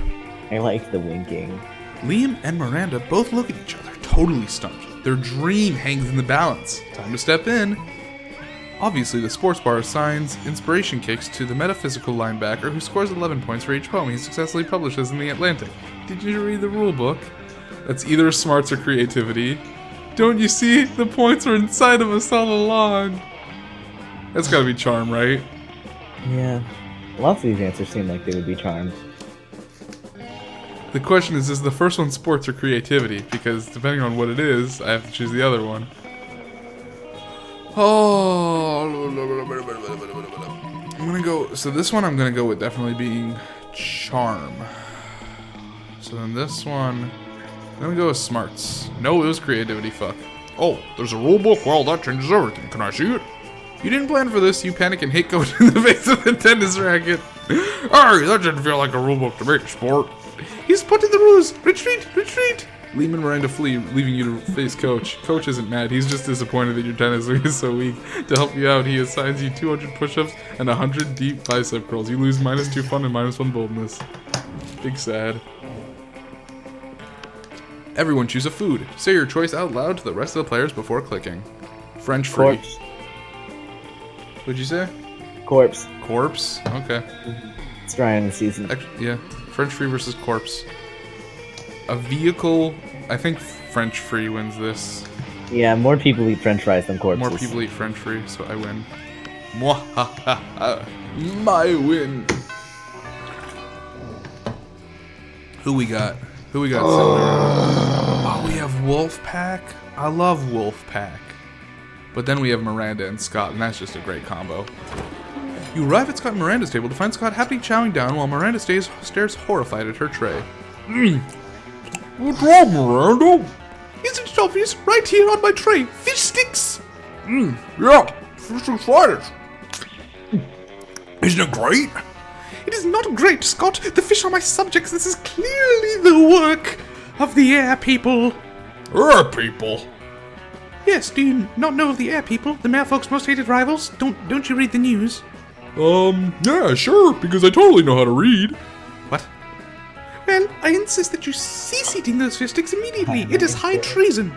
I like the winking. Liam and Miranda both look at each other, totally stumped. Their dream hangs in the balance. Time to step in. Obviously, the sports bar assigns inspiration kicks to the metaphysical linebacker who scores 11 points for each poem he successfully publishes in the Atlantic. Did you read the rule book? That's either smarts or creativity. Don't you see? The points are inside of us all along. That's gotta be charm, right? Yeah. Lots of these answers seem like they would be charmed. The question is the first one sports or creativity? Because depending on what it is, I have to choose the other one. Oh, I'm gonna go. So this one I'm gonna go with definitely being charm. So then this one, I'm gonna go with smarts. No, it was creativity. Fuck. Oh, there's a rule book? Well, that changes everything. Can I see it? You didn't plan for this. You panic and hit Coach in the face with a tennis racket. Hey, that didn't feel like a rule book to me, sport. He's put in the rules. Retreat, retreat. Liam and Miranda flee, leaving you to face Coach. Coach isn't mad. He's just disappointed that your tennis swing is so weak. To help you out, he assigns you 200 push-ups and 100 deep bicep curls. You lose -2 fun and -1 boldness. Big sad. Everyone choose a food. Say your choice out loud to the rest of the players before clicking. French fry. Corpse. What'd you say? Corpse. Corpse? Okay. It's dry in the season. Yeah. French free versus corpse. A vehicle. I think French free wins this. Yeah, more people eat french fries than corpses. More people eat French free, so I win. Mwahaha. My win. Who we got? Who we got? Oh, we have Wolfpack. I love Wolfpack. But then we have Miranda and Scott, and that's just a great combo. You arrive at Scott and Miranda's table to find Scott happily chowing down while Miranda stares horrified at her tray. What's wrong, Miranda? Isn't it obvious? Right here on my tray. Fish sticks. Yeah, fish and sliders. Isn't it great? It is not great, Scott. The fish are my subjects. This is clearly the work of the air people. Air people? Yes, do you not know of the air people? The mailfolk's most hated rivals? Don't you read the news? Yeah, sure, because I totally know how to read. What? Well, I insist that you cease eating those fish sticks immediately. It is high treason.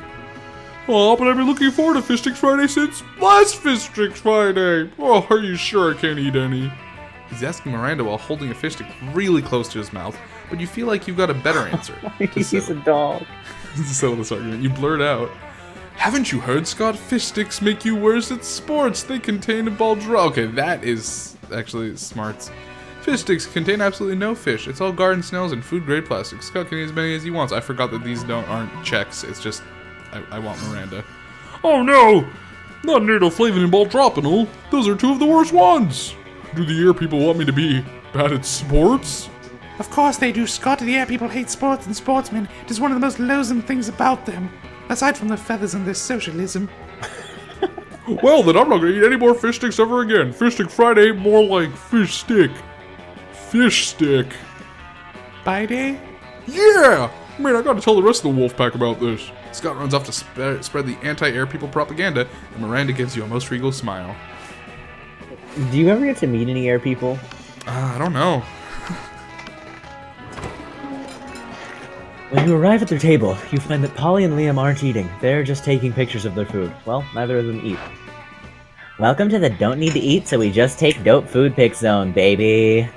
Oh, but I've been looking forward to Fish Sticks Friday since last Fish Sticks Friday. Oh, are you sure I can't eat any? He's asking Miranda while holding a fish stick really close to his mouth, but you feel like you've got a better answer. He's a dog. To settle this argument, you blurt out, "Haven't you heard, Scott? Fish sticks make you worse at sports. They contain a ball draw." Okay, that is actually smarts. Fish sticks contain absolutely no fish. It's all garden snails and food-grade plastic. Scott can eat as many as he wants. I forgot that these aren't checks. It's just, I want Miranda. Oh no! Not needle flavin' and ball droppin'll. Those are two of the worst ones. Do the air people want me to be bad at sports? Of course they do, Scott. The air people hate sports and sportsmen. It is one of the most loathsome things about them. Aside from the feathers and their socialism. Well, then I'm not gonna eat any more fish sticks ever again. Fish Stick Friday, more like fish stick. Fish stick. Bye day? Yeah! Man, I gotta tell the rest of the wolf pack about this. Scott runs off to spread the anti-air people propaganda, and Miranda gives you a most regal smile. Do you ever get to meet any air people? I don't know. When you arrive at their table, you find that Polly and Liam aren't eating. They're just taking pictures of their food. Well, neither of them eat. Welcome to the Don't Need to Eat, so we just take dope food pic zone, baby.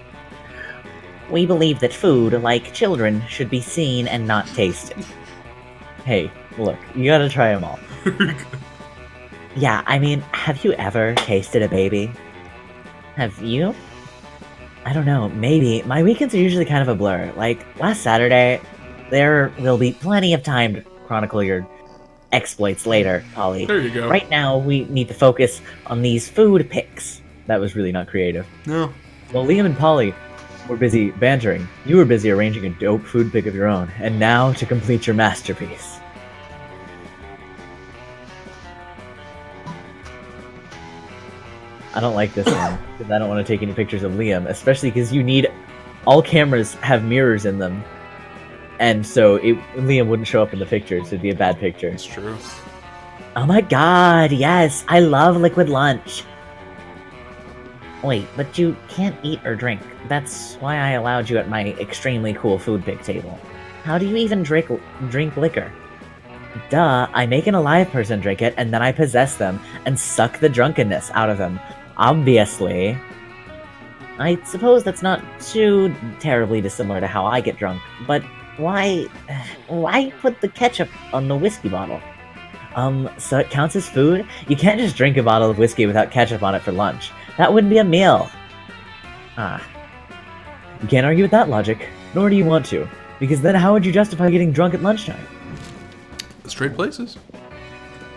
We believe that food, like children, should be seen and not tasted. Hey, look, you gotta try them all. Yeah, I mean, have you ever tasted a baby? Have you? I don't know, maybe. My weekends are usually kind of a blur. Like, last Saturday, there will be plenty of time to chronicle your exploits later, Polly. There you go. Right now, we need to focus on these food pics. That was really not creative. No. Well, Liam and Polly were busy bantering. You were busy arranging a dope food pic of your own. And now, to complete your masterpiece. I don't like this one, because I don't want to take any pictures of Liam, especially because you need... All cameras have mirrors in them. And so Liam wouldn't show up in the picture, so it'd be a bad picture. It's true. Oh my god, yes, I love liquid lunch. Wait, but you can't eat or drink. That's why I allowed you at my extremely cool food pic table. How do you even drink liquor? Duh, I make an alive person drink it, and then I possess them, and suck the drunkenness out of them. Obviously. I suppose that's not too terribly dissimilar to how I get drunk, but why put the ketchup on the whiskey bottle? So it counts as food? You can't just drink a bottle of whiskey without ketchup on it for lunch. That wouldn't be a meal. You can't argue with that logic, nor do you want to, because then how would you justify getting drunk at lunchtime? Straight places.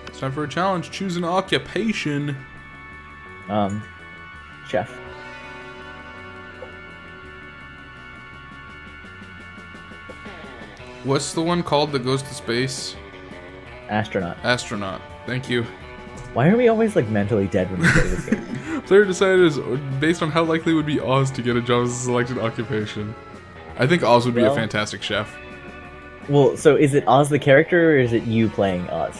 It's time for a challenge. Choose an occupation. Chef. What's the one called that goes to space? Astronaut. Astronaut. Thank you. Why are we always, like, mentally dead when we play this game? Player decided is based on how likely it would be Oz to get a job as a selected occupation. I think Oz would be a fantastic chef. Well, so is it Oz the character, or is it you playing Oz?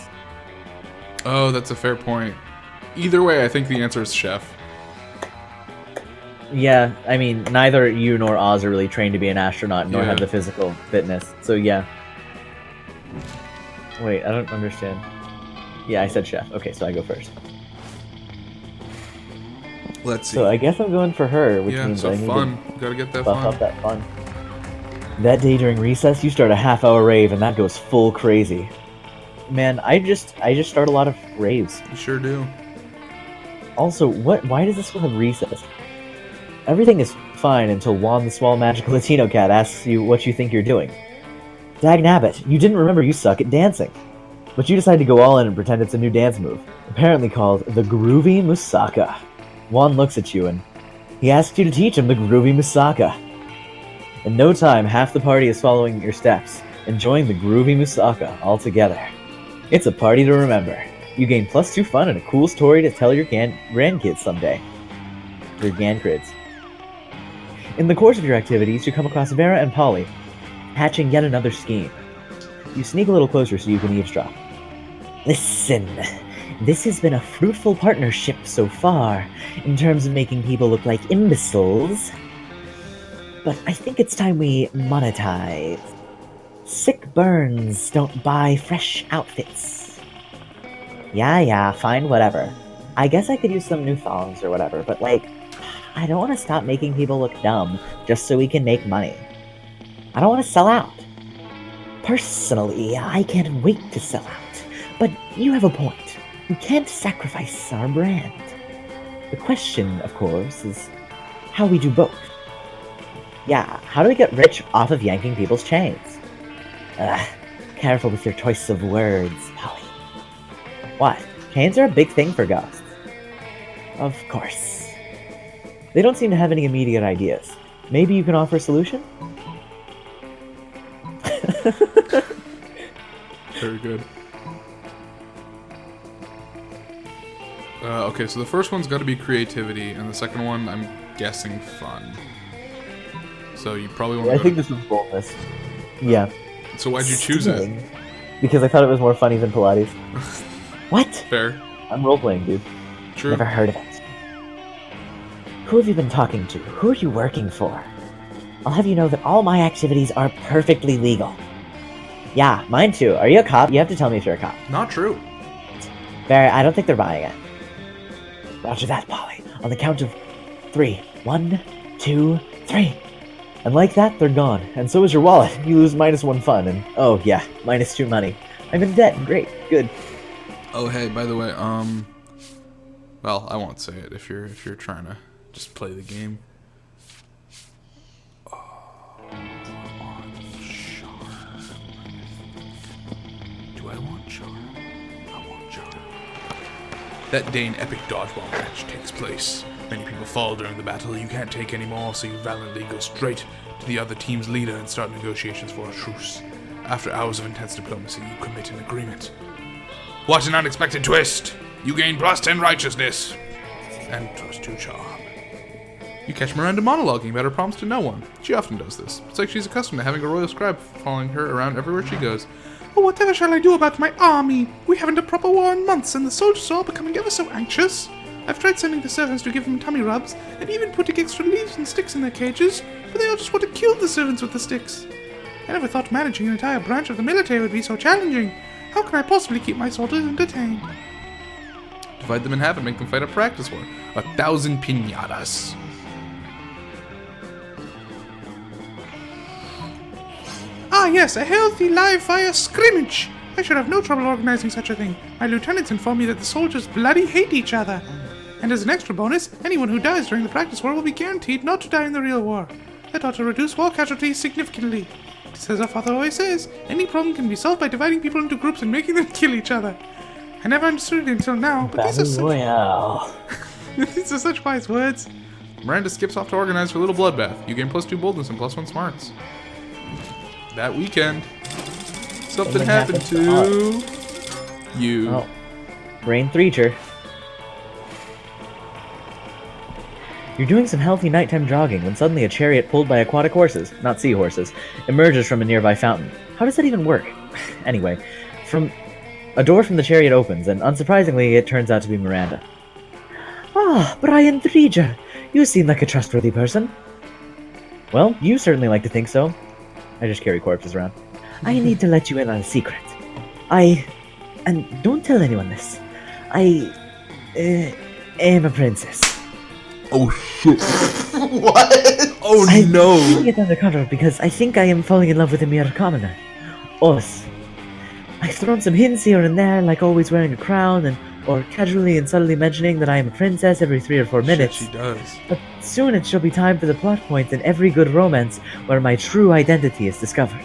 Oh, that's a fair point. Either way, I think the answer is chef. Yeah, I mean, neither you nor Oz are really trained to be an astronaut, nor Yeah. have the physical fitness, so yeah. Wait, I don't understand. Yeah, I said chef. Okay, so I go first. Let's see. So I guess I'm going for her, which yeah, means so I need fun. to Gotta get that buff fun. up that fun. That day during recess, you start a half-hour rave, and that goes full crazy. Man, I just start a lot of raves. You sure do. Also, why does this school have recess? Everything is fine until Juan the small magical Latino cat asks you what you think you're doing. Dagnabbit, you didn't remember you suck at dancing. But you decide to go all in and pretend it's a new dance move, apparently called the Groovy Musaka. Juan looks at you and he asks you to teach him the Groovy Musaka. In no time, half the party is following your steps, enjoying the Groovy Musaka all together. It's a party to remember. You gain +2 fun and a cool story to tell your grandkids someday. Your grandkids. In the course of your activities, you come across Vera and Polly, hatching yet another scheme. You sneak a little closer so you can eavesdrop. Listen, this has been a fruitful partnership so far, in terms of making people look like imbeciles. But I think it's time we monetize. Sick burns don't buy fresh outfits. Yeah, fine, whatever. I guess I could use some new thongs or whatever, but like, I don't want to stop making people look dumb just so we can make money. I don't want to sell out. Personally, I can't wait to sell out. But you have a point. We can't sacrifice our brand. The question, of course, is how we do both. Yeah, how do we get rich off of yanking people's chains? Careful with your choice of words, Polly. What? Chains are a big thing for ghosts. Of course. They don't seem to have any immediate ideas. Maybe you can offer a solution? Very good. Okay, so the first one's got to be creativity, and the second one, I'm guessing fun. So you probably want to. I think this was boldness. Yeah. So why'd you choose it? Because I thought it was more funny than Pilates. What? Fair. I'm role-playing, dude. True. Never heard of it. Who have you been talking to? Who are you working for? I'll have you know that all my activities are perfectly legal. Yeah, mine too. Are you a cop? You have to tell me if you're a cop. Not true. Barry, I don't think they're buying it. Roger that, Polly. On the count of 3. 1, 2, 3. And like that, they're gone. And so is your wallet. You lose -1 fun, and oh yeah, -2 money. I'm in debt. Great. Good. Oh hey, by the way, well, I won't say it if you're trying to just play the game. Do I want charm? I want charm. That day an epic dodgeball match takes place. Many people fall during the battle. You can't take any more, so you valiantly go straight to the other team's leader and start negotiations for a truce. After hours of intense diplomacy, you commit an agreement. What an unexpected twist! You gain +10 righteousness and +2 charm. You catch Miranda monologuing about her promise to no one. She often does this. It's like she's accustomed to having a royal scribe following her around everywhere she goes. Oh, whatever shall I do about my army? We haven't a proper war in months, and the soldiers are all becoming ever so anxious. I've tried sending the servants to give them tummy rubs, and even putting extra leaves and sticks in their cages, but they all just want to kill the servants with the sticks. I never thought managing an entire branch of the military would be so challenging. How can I possibly keep my soldiers entertained? Divide them in half and make them fight a practice war. 1,000 piñatas. Ah yes, a healthy live fire scrimmage! I should have no trouble organizing such a thing. My lieutenants inform me that the soldiers bloody hate each other. And as an extra bonus, anyone who dies during the practice war will be guaranteed not to die in the real war. That ought to reduce war casualties significantly. Just as our father always says, any problem can be solved by dividing people into groups and making them kill each other. I never understood it until now, but these are such wise words. Miranda skips off to organize her little bloodbath. You gain +2 boldness and +1 smarts. That weekend, something happened to you. Oh. Brain 3-cher. You're doing some healthy nighttime jogging when suddenly a chariot pulled by aquatic horses, not seahorses, emerges from a nearby fountain. How does that even work? Anyway, a door from the chariot opens, and unsurprisingly, it turns out to be Miranda. Ah, Brian Treager. You seem like a trustworthy person. Well, you certainly like to think so. I just carry corpses around. I need to let you in on a secret. And don't tell anyone this. I am a princess. Oh shit. What? Oh I'm no! keeping it undercover because I think I am falling in love with a mere commoner. Us. I've thrown some hints here and there, like always wearing a crown, or casually and subtly mentioning that I am a princess every 3 or 4 minutes. Shit, she does. But soon it shall be time for the plot point in every good romance where my true identity is discovered.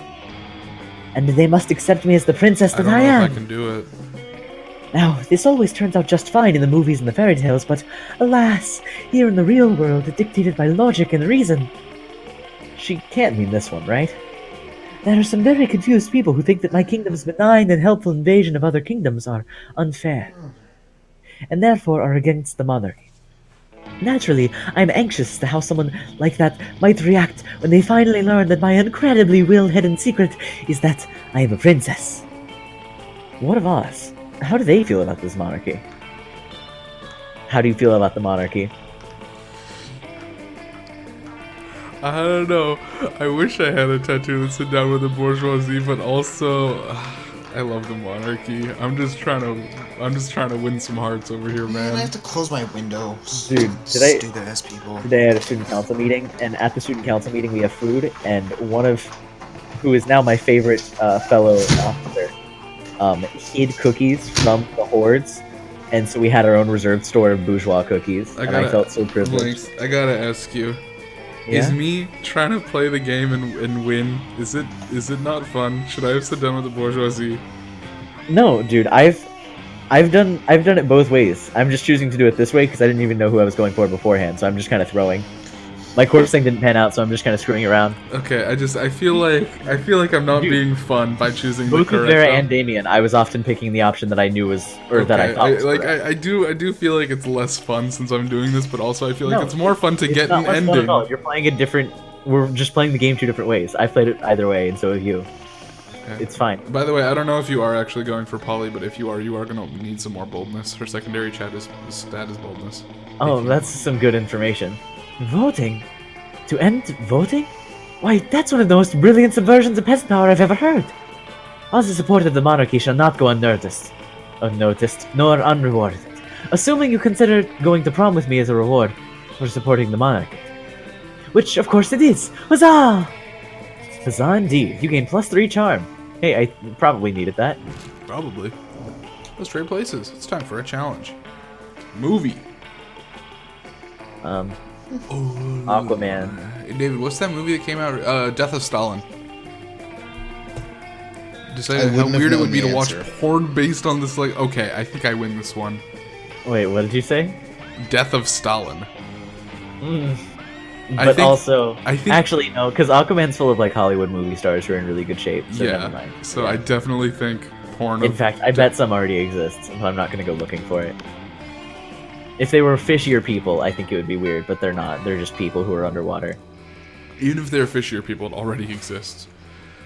And they must accept me as the princess I that don't know I if am. I can do it. Now, this always turns out just fine in the movies and the fairy tales, but alas, here in the real world, dictated by logic and reason. She can't mean this one, right? There are some very confused people who think that my kingdom's benign and helpful invasion of other kingdoms are unfair, and therefore are against the monarchy. Naturally, I'm anxious as to how someone like that might react when they finally learn that my incredibly well-hidden secret is that I am a princess. What of us? How do they feel about this monarchy? How do you feel about the monarchy? I don't know. I wish I had a tattoo that sit down with the bourgeoisie, but also I love the monarchy. I'm just trying to win some hearts over here, Man, I man. have to close my window. Dude, today Stupid ass people. I had a student council meeting, and at the student council meeting we have food, and one of who is now my favorite fellow officer hid cookies from the hordes, and so we had our own reserved store of bourgeois cookies, and I felt so privileged. I gotta ask you. Yeah? Is me trying to play the game and win? Is it not fun? Should I have sit down with the bourgeoisie? No, dude, I've done it both ways. I'm just choosing to do it this way because I didn't even know who I was going for beforehand, so I'm just kind of throwing. My corpse thing didn't pan out, so I'm just kind of screwing around. Okay, I feel like I'm not Dude, being fun by choosing the Both with correct Vera one. and Damien, I was often picking the option that I knew was, or that I thought was correct. I do feel like it's less fun since I'm doing this, but also I feel like No, it's more fun to It's get not an much fun ending. at all. You're playing a different. We're just playing the game two different ways. I played it either way, and so have you. Okay. It's fine. By the way, I don't know if you are actually going for poly, but if you are gonna need some more boldness. Her secondary stat is boldness. Oh, that's some good information. Voting? To end voting? Why, that's one of the most brilliant subversions of peasant power I've ever heard. Us the support of the monarchy shall not go unnoticed, nor unrewarded. Assuming you consider going to prom with me as a reward for supporting the monarchy. Which, of course, it is. Huzzah! Huzzah indeed. You gain +3 charm. Hey, I probably needed that. Probably. Let's trade places. It's time for a challenge. Movie. Aquaman. Hey, David, what's that movie that came out? Death of Stalin. Decided how wouldn't have weird it would known be the to watch answer. porn based on this. Like, okay, I think I win this one. Wait, what did you say? Death of Stalin. But also, I think actually, no, because Aquaman's full of like Hollywood movie stars who are in really good shape. So never yeah. mind. So Yeah. I definitely think porn. In fact, I bet some already exists, so I'm not going to go looking for it. If they were fishier people, I think it would be weird, but they're not. They're just people who are underwater. Even if they're fishier people, it already exists.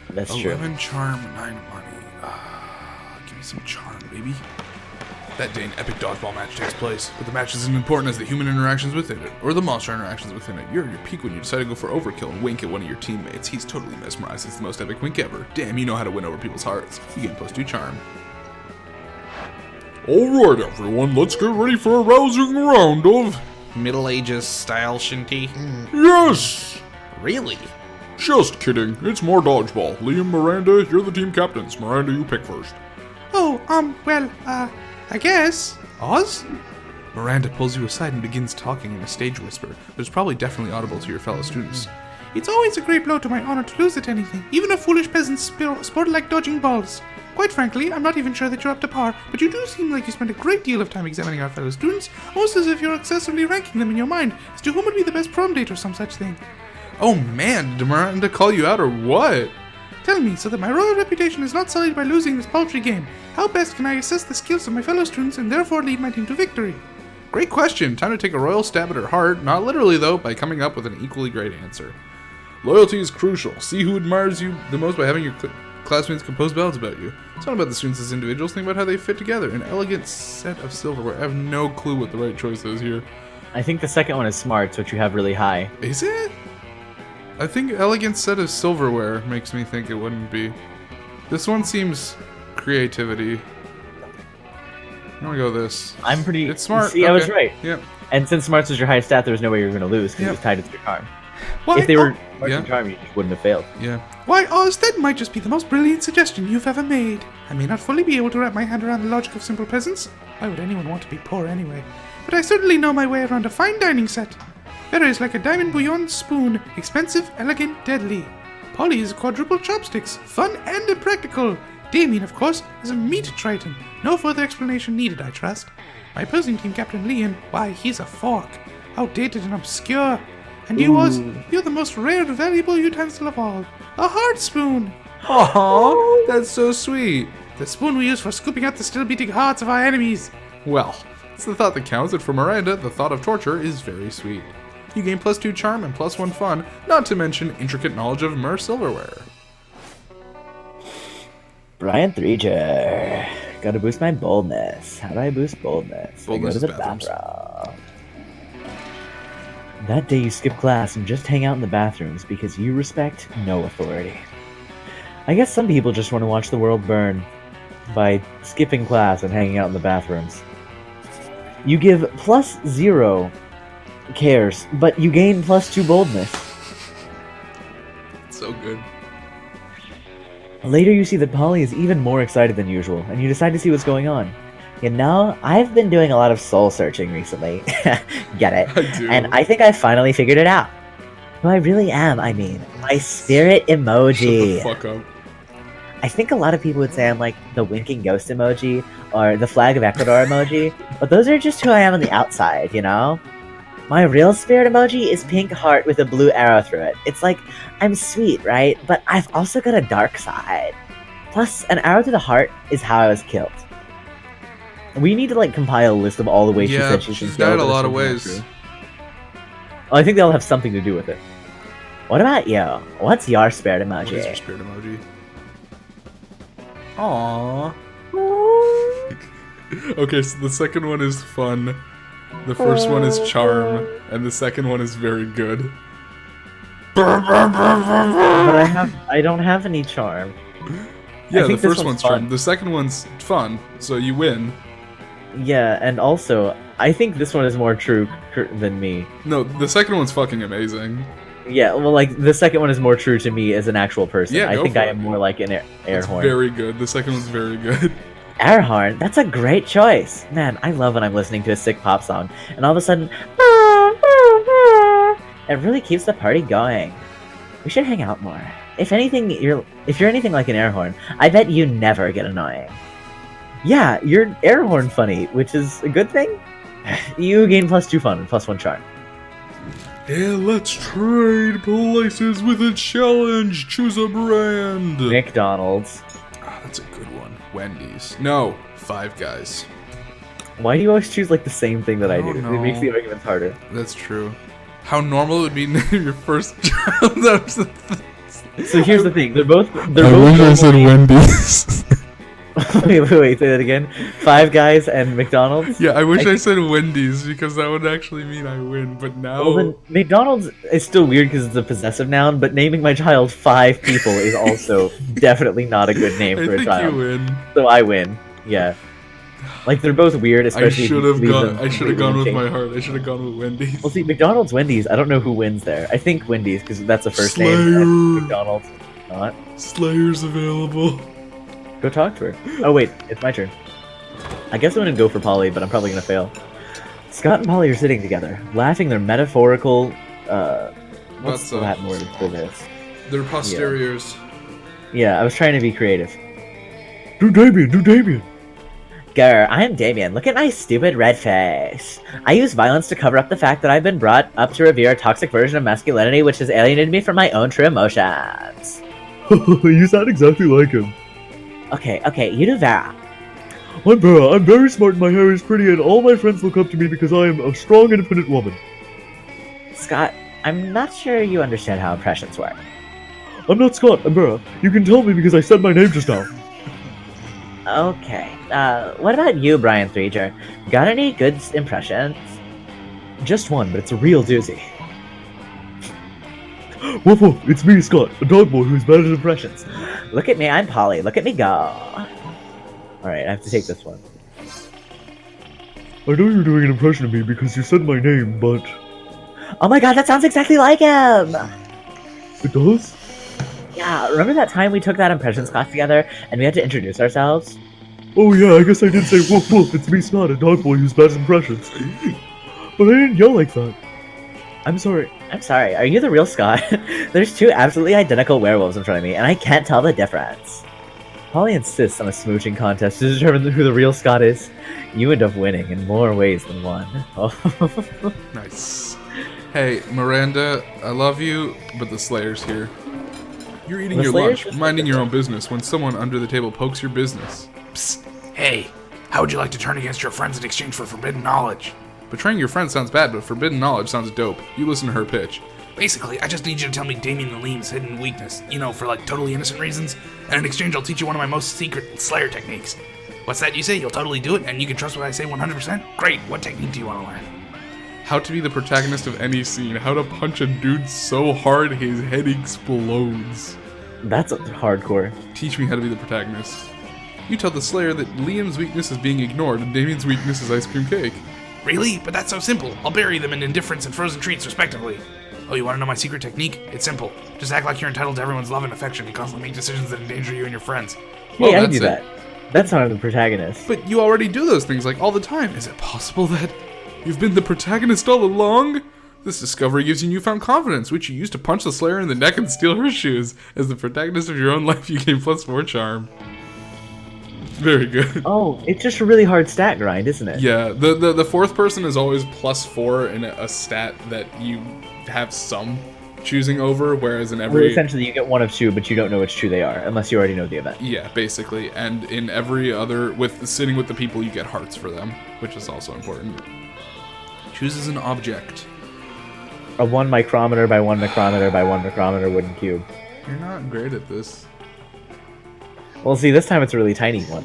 That's true. 11 charm, 9 money. Give me some charm, baby. That day, an epic dodgeball match takes place, but the match isn't important as the human interactions within it, or the monster interactions within it. You're at your peak when you decide to go for overkill and wink at one of your teammates. He's totally mesmerized. It's the most epic wink ever. Damn, you know how to win over people's hearts. You gain +2 charm. Alright, everyone, let's get ready for a rousing round of. Middle Ages style shinty. Yes! Really? Just kidding, it's more dodgeball. Liam, Miranda, you're the team captains. Miranda, you pick first. Oh, well, I guess. Oz? Miranda pulls you aside and begins talking in a stage whisper that is probably definitely audible to your fellow students. It's always a great blow to my honor to lose at anything, even a foolish peasant's sport like dodging balls. Quite frankly, I'm not even sure that you're up to par, but you do seem like you spend a great deal of time examining our fellow students, almost as if you're excessively ranking them in your mind as to whom would be the best prom date or some such thing. Oh man, did Miranda call you out or what? Tell me, so that my royal reputation is not sullied by losing this paltry game, how best can I assess the skills of my fellow students and therefore lead my team to victory? Great question. Time to take a royal stab at her heart, not literally though, by coming up with an equally great answer. Loyalty is crucial. See who admires you the most by having your classmates compose ballads about you. It's not about the students as individuals, think about how they fit together. An elegant set of silverware. I have no clue what the right choice is here. I think the second one is smarts, which you have really high. Is it? I think elegant set of silverware makes me think it wouldn't be. This one seems creativity. I'm gonna go this. I'm pretty. It's smart. See, I was Okay. right. Yep. And since smarts was your highest stat, there was no way you were going to lose because Yep. it was tied to your charm. Why, If they were yeah. yeah. charm, you just wouldn't have failed. Yeah. Why, Oz, that might just be the most brilliant suggestion you've ever made. I may not fully be able to wrap my hand around the logic of simple peasants. Why would anyone want to be poor anyway? But I certainly know my way around a fine dining set. Vera is like a diamond bouillon spoon, expensive, elegant, deadly. Polly is quadruple chopsticks, fun and impractical. Damien, of course, is a meat triton. No further explanation needed, I trust. My opposing team captain, Leon, why, he's a fork. Outdated and obscure. And you, Oz, you're the most rare and valuable utensil of all. A heart spoon. Aww, that's so sweet. The spoon we use for scooping out the still beating hearts of our enemies. Well, it's the thought that counts, and for Miranda, the thought of torture is very sweet. You gain +2 charm and +1 fun, not to mention intricate knowledge of Mer silverware. Brian Threeger. Gotta boost my boldness. How do I boost boldness? Boldness I go to is the bathrooms. bathroom. That day you skip class and just hang out in the bathrooms because you respect no authority. I guess some people just want to watch the world burn. by skipping class and hanging out in the bathrooms. You give +0 cares, but you gain +2 boldness. So good. Later you see that Polly is even more excited than usual, and you decide to see what's going on. You know, I've been doing a lot of soul searching recently. Get it? I do. And I think I finally figured it out. Who I really am, I mean. My spirit emoji. Shut the fuck up. I think a lot of people would say I'm like the winking ghost emoji or the flag of Ecuador emoji, but those are just who I am on the outside, you know? My real spirit emoji is pink heart with a blue arrow through it. It's like, I'm sweet, right? But I've also got a dark side. Plus, an arrow through the heart is how I was killed. We need to like compile a list of all the ways she said she's died a lot of ways. Oh, I think they all have something to do with it. What about you? What's your spirit emoji? What is your spirit emoji? Aww. Okay, so the second one is fun. The first one is charm, and the second one is very good. But I don't have any charm. Yeah, the first one's charm. The second one's fun, so you win. Yeah, and also, I think this one is more true than me. No, the second one's fucking amazing. Yeah, well, like, the second one is more true to me as an actual person. Yeah, I think for I it. am more like an air horn. Very good. The second one's very good. Air horn? That's a great choice. Man, I love when I'm listening to a sick pop song, and all of a sudden, it really keeps the party going. We should hang out more. If you're anything like an air horn, I bet you never get annoying. Yeah, you're air horn funny, which is a good thing. You gain +2 fun and +1 charm. Yeah, let's trade places with a challenge. Choose a brand. McDonald's. Ah, that's a good one. Wendy's. No, Five Guys. Why do you always choose like the same thing that I do? know. It makes the arguments harder. That's true. How normal it would be to name your first child. That was the So here's the thing: they're both. I wish I said Wendy's. wait, say that again. Five Guys and McDonald's. Yeah, I wish I said Wendy's because that would actually mean I win. But now, Well, then McDonald's is still weird because it's a possessive noun, but naming my child 5 people is also definitely not a good name I for a think child. you win. So I win. Yeah. Like they're both weird, I especially. if should you have leave gone. them I should have completely gone with unchanged. my heart. I should have gone with Wendy's. Well, see, McDonald's, Wendy's. I don't know who wins there. I think Wendy's because that's the first Slayer. name. And McDonald's, not. Slayer's available. Go talk to her. Oh wait, it's my turn. I guess I'm gonna go for Polly, but I'm probably gonna fail. Scott and Polly are sitting together, laughing their metaphorical. What's the Latin word for this? They're posteriors. Yeah, I was trying to be creative. Do Damien. Grr, I'm Damien. Look at my stupid red face. I use violence to cover up the fact that I've been brought up to revere a toxic version of masculinity which has alienated me from my own true emotions. You sound exactly like him. Okay, you do that. I'm Vera. I'm very smart and my hair is pretty and all my friends look up to me because I am a strong, independent woman. Scott, I'm not sure you understand how impressions work. I'm not Scott. I'm Vera. You can tell me because I said my name just now. Okay, what about you, Brian Threeger? Got any good impressions? Just one, but it's a real doozy. Woof woof, it's me, Scott, a dog boy who's bad at impressions. Look at me, I'm Polly. Look at me go. Alright, I have to take this one. I know you're doing an impression of me because you said my name, but... Oh my god, that sounds exactly like him! It does? Yeah, remember that time we took that impressions class together and we had to introduce ourselves? Oh yeah, I guess I did say woof woof, it's me, Scott, a dog boy who's bad at impressions. But I didn't yell like that. I'm sorry, are you the real Scott? There's 2 absolutely identical werewolves in front of me and I can't tell the difference. Polly insists on a smooching contest to determine who the real Scott is. You end up winning in more ways than one. Oh. Nice. Hey, Miranda, I love you, but the Slayer's here. You're eating The your Slayer's lunch, just minding like your own business when someone under the table pokes your business. Psst. Hey, how would you like to turn against your friends in exchange for forbidden knowledge? Betraying your friend sounds bad, but forbidden knowledge sounds dope. You listen to her pitch. Basically, I just need you to tell me Damien the Lean's hidden weakness, you know, for like totally innocent reasons, and in exchange I'll teach you one of my most secret Slayer techniques. What's that you say? You'll totally do it, and you can trust what I say 100%? Great, what technique do you want to learn? How to be the protagonist of any scene. How to punch a dude so hard his head explodes. That's hardcore. Teach me how to be the protagonist. You tell the Slayer that Liam's weakness is being ignored and Damien's weakness is ice cream cake. Really? But that's so simple. I'll bury them in indifference and frozen treats, respectively. Oh, you want to know my secret technique? It's simple. Just act like you're entitled to everyone's love and affection and constantly make decisions that endanger you and your friends. Well, Hey, I that's do it. that. That's not the protagonist. But you already do those things like all the time. Is it possible that you've been the protagonist all along? This discovery gives you newfound confidence, which you use to punch the Slayer in the neck and steal her shoes. As the protagonist of your own life, you gain +4 charm. Very good. Oh, it's just a really hard stat grind, isn't it? Yeah, the fourth person is always +4 in a stat that you have some choosing over, whereas in Well, every... essentially, you get one of two, but you don't know which two they are, unless you already know the event. Yeah, basically. And in every other, with sitting with the people, you get hearts for them, which is also important. Chooses an object. A 1 micrometer by 1 micrometer by 1 micrometer wooden cube. You're not great at this. Well, see, this time it's a really tiny one.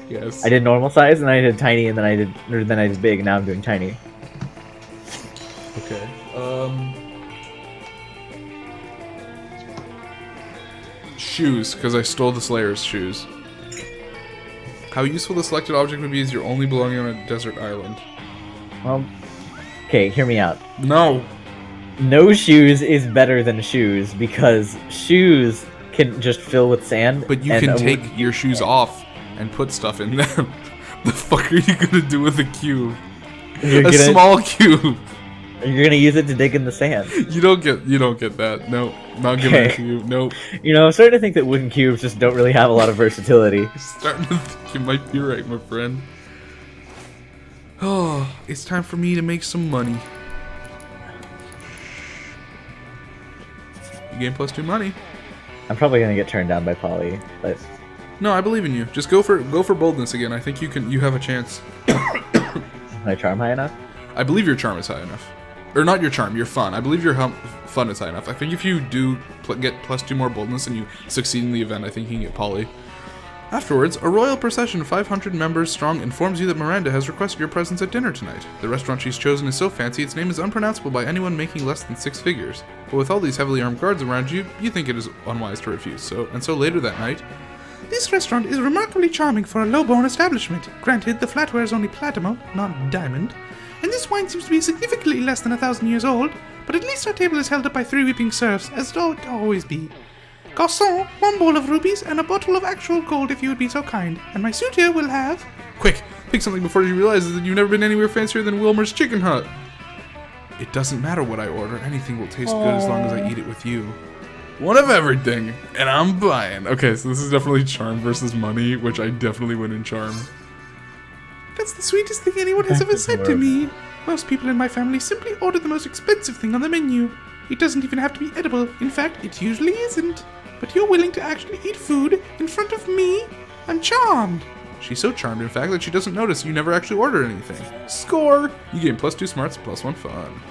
Yes. I did normal size, and I did tiny, and then I did big, and now I'm doing tiny. Okay. Shoes, because I stole the Slayer's shoes. How useful the selected object would be is you're only belonging on a desert island. Well, okay, hear me out. No! No shoes is better than shoes, because shoes can just fill with sand. But you and can a take wooden- your shoes off and put stuff in them. The fuck are you gonna do with a cube? You're A small cube! You're gonna use it to dig in the sand. You don't get that. No, not giving it to you. Nope. You know, I'm starting to think that wooden cubes just don't really have a lot of versatility. Starting to think you might be right, my friend. Oh, it's time for me to make some money. You gain +2 money. I'm probably gonna get turned down by Polly, but No, I believe in you. Just go for boldness again. I think you have a chance. is my charm high enough? I believe your charm is high enough. Or not your charm, your fun. I believe your fun is high enough. I think if you do get +2 more boldness and you succeed in the event, I think you can get Polly. Afterwards, a royal procession of 500 members strong informs you that Miranda has requested your presence at dinner tonight. The restaurant she's chosen is so fancy its name is unpronounceable by anyone making less than 6 figures. But with all these heavily armed guards around you, you think it is unwise to refuse. So later that night, This restaurant is remarkably charming for a low-born establishment. Granted, the flatware is only platinum, not diamond, and this wine seems to be significantly less than 1,000 years old, but at least our table is held up by 3 weeping serfs, as it ought to always be. Garçon, 1 bowl of rubies and a bottle of actual gold if you would be so kind, and my suitor will have... quick, pick something before she realizes that you've never been anywhere fancier than Wilmer's Chicken Hut. It doesn't matter what I order, anything will taste good as long as I eat it with you. One of everything, and I'm buying. Okay, so this is definitely charm versus money, which I definitely win in charm. That's the sweetest thing anyone has ever That's said to me. Most people in my family simply order the most expensive thing on the menu. It doesn't even have to be edible. In fact, it usually isn't. But you're willing to actually eat food in front of me? I'm charmed. She's so charmed, in fact, that she doesn't notice you never actually ordered anything. Score! You gain +2 smarts, +1 fun.